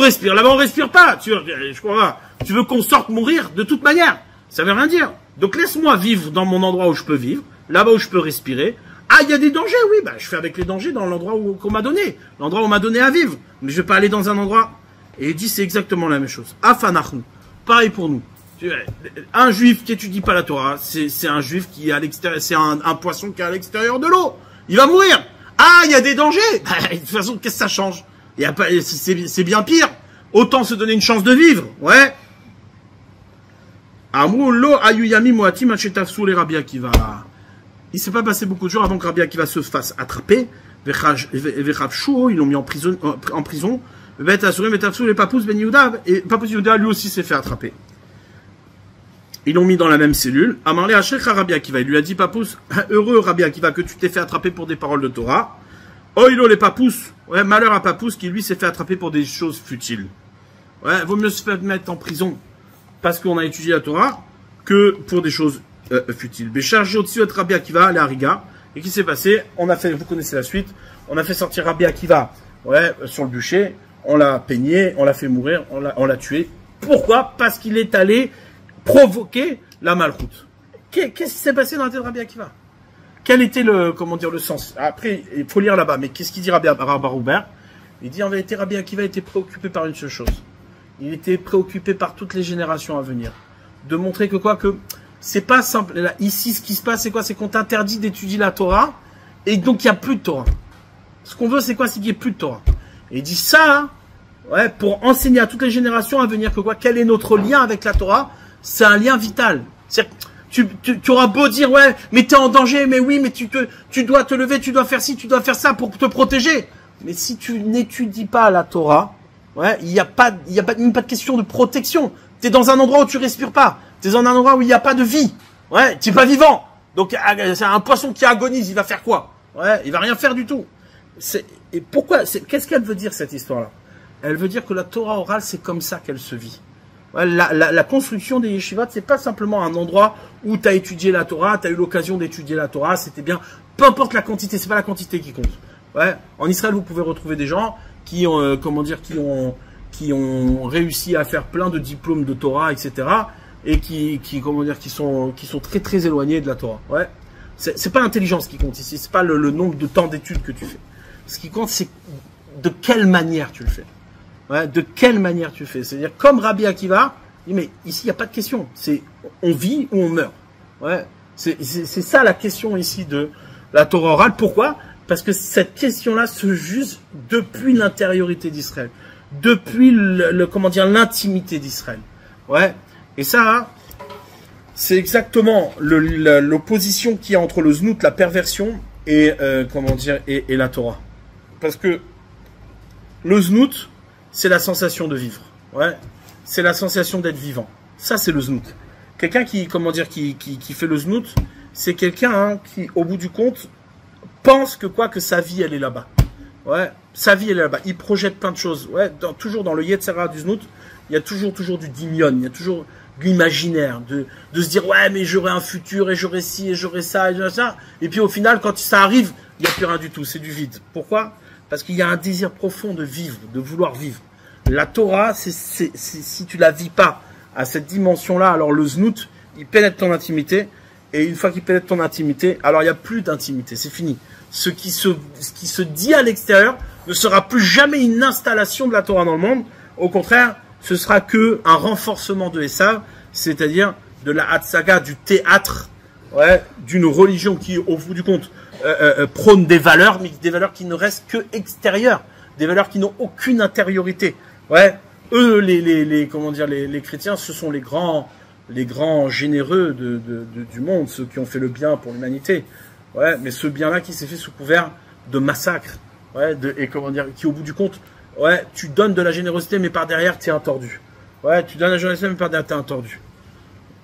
respire pas. Je crois pas. Tu veux qu'on sorte mourir de toute manière. Ça veut rien dire. Donc laisse-moi vivre dans mon endroit où je peux vivre, là-bas où je peux respirer. Ah, il y a des dangers, oui, bah, je fais avec les dangers dans l'endroit qu'on m'a donné. L'endroit où on m'a donné à vivre. Mais je vais pas aller dans un endroit. Et il dit, c'est exactement la même chose. Afanachnu. Pareil pour nous. Un juif qui étudie pas la Torah, c'est un juif qui est à l'extérieur, c'est un poisson qui est à l'extérieur de l'eau. Il va mourir. Ah, il y a des dangers. De toute façon, qu'est-ce que ça change? Il y a pas, c'est bien pire. Autant se donner une chance de vivre. Ouais. Amroulo ayuyami moatim achetafsou les Rabbi Akiva. Il s'est pas passé beaucoup de jours avant que Rabbi Akiva se fasse attraper. Vechapchou, ils l'ont mis en prison. Bet Asurim Betafsou les Papous Ben Yehuda. Et Papous Yehuda, lui aussi, s'est fait attraper. Ils l'ont mis dans la même cellule. Amarle Hachrecha Rabbi Akiva. Il lui a dit, Papous, heureux Rabbi Akiva que tu t'es fait attraper pour des paroles de Torah. Oilo les Papous. Ouais, malheur à Papous qui lui s'est fait attraper pour des choses futiles. Ouais, vaut mieux se faire mettre en prison parce qu'on a étudié la Torah que pour des choses futiles. Béchargé au-dessus de Rabbi Akiva, les Hariga. Et qu'est-ce qui s'est passé? On a fait, vous connaissez la suite, on a fait sortir Rabbi Akiva, ouais, sur le bûcher. On l'a peigné, on l'a fait mourir, on l'a tué. Pourquoi? Parce qu'il est allé provoquer la malchoute. Qu'est-ce qui s'est passé dans la tête de Rabbi Akiva? Quel était le sens? Après, il faut lire là-bas, mais qu'est-ce qu'il dit Rabbi Roubert? Il dit en vérité, Rabbi Akiva était préoccupé par une seule chose. Il était préoccupé par toutes les générations à venir. De montrer que c'est pas simple. Là, ici, ce qui se passe, c'est quoi? C'est qu'on t'interdit d'étudier la Torah, et donc il n'y a plus de Torah. Ce qu'on veut, c'est quoi? C'est qu'il n'y ait plus de Torah. Et il dit ça, ouais, pour enseigner à toutes les générations à venir quel est notre lien avec la Torah? C'est un lien vital. Tu auras beau dire, ouais, mais t'es en danger, mais oui, mais tu dois te lever, tu dois faire ci, tu dois faire ça pour te protéger. Mais si tu n'étudies pas la Torah, ouais, il n'y a même pas de question de protection. T'es dans un endroit où tu respires pas. T'es dans un endroit où il n'y a pas de vie. Ouais, t'es pas vivant. Donc, c'est un poisson qui agonise, il va faire quoi? Ouais, il va rien faire du tout. Et pourquoi, qu'est-ce qu'elle veut dire, cette histoire-là? Elle veut dire que la Torah orale, c'est comme ça qu'elle se vit. Ouais, la construction des yeshivot, c'est pas simplement un endroit où tu as étudié la Torah, tu as eu l'occasion d'étudier la Torah, c'était bien. Peu importe la quantité, c'est pas la quantité qui compte. Ouais. En Israël, vous pouvez retrouver des gens qui ont, qui ont réussi à faire plein de diplômes de Torah, etc. Et qui sont très très éloignés de la Torah. Ouais. C'est pas l'intelligence qui compte ici, c'est pas le nombre de temps d'études que tu fais. Ce qui compte, c'est de quelle manière tu le fais. Ouais, de quelle manière tu fais. C'est-à-dire, comme Rabbi Akiva, il dit, mais ici, il n'y a pas de question. C'est on vit ou on meurt. Ouais. C'est ça la question ici de la Torah orale. Pourquoi? Parce que cette question-là se juge depuis l'intériorité d'Israël. Depuis l'intimité d'Israël. Ouais. Et ça, c'est exactement l'opposition qu'il y a entre le znout, la perversion, et et la Torah. Parce que le znout, c'est la sensation de vivre. Ouais. C'est la sensation d'être vivant. Ça, c'est le znout. Quelqu'un qui fait le znout, c'est quelqu'un qui, au bout du compte, pense que sa vie, elle est là-bas. Ouais. Sa vie, elle est là-bas. Il projette plein de choses. Ouais. Toujours dans le Yetzera du znout, il y a toujours du dimion. Il y a toujours de l'imaginaire. De se dire, ouais, mais j'aurai un futur, et j'aurai ci, et j'aurai ça, et j'aurai ça. Et puis, au final, quand ça arrive, il n'y a plus rien du tout. C'est du vide. Pourquoi? Parce qu'il y a un désir profond de vivre, de vouloir vivre. La Torah, si tu la vis pas à cette dimension-là, alors le znout, il pénètre ton intimité, et une fois qu'il pénètre ton intimité, alors il n'y a plus d'intimité, c'est fini. Ce qui se dit à l'extérieur ne sera plus jamais une installation de la Torah dans le monde. Au contraire, ce sera que un renforcement de Esav, c'est-à-dire de la hatsaga, du théâtre, ouais, d'une religion qui, au bout du compte, prône des valeurs, mais des valeurs qui ne restent que extérieures, des valeurs qui n'ont aucune intériorité. Ouais, eux, les chrétiens, ce sont les grands généreux du monde, ceux qui ont fait le bien pour l'humanité. Ouais, mais ce bien-là qui s'est fait sous couvert de massacre. Ouais, qui au bout du compte, ouais, tu donnes de la générosité, mais par derrière, tu es un tordu. Ouais, tu donnes de la générosité, mais par derrière, tu es un tordu.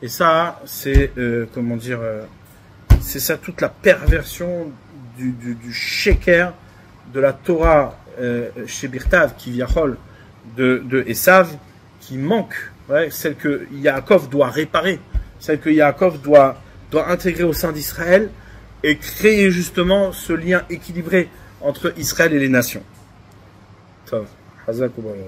Et ça, c'est, c'est ça toute la perversion du sheker de la Torah chez Birtav, qui viachol, de Esav, qui manque, ouais, celle que Yaakov doit réparer, celle que Yaakov doit intégrer au sein d'Israël et créer justement ce lien équilibré entre Israël et les nations. Tov, Hazak ou Baruch.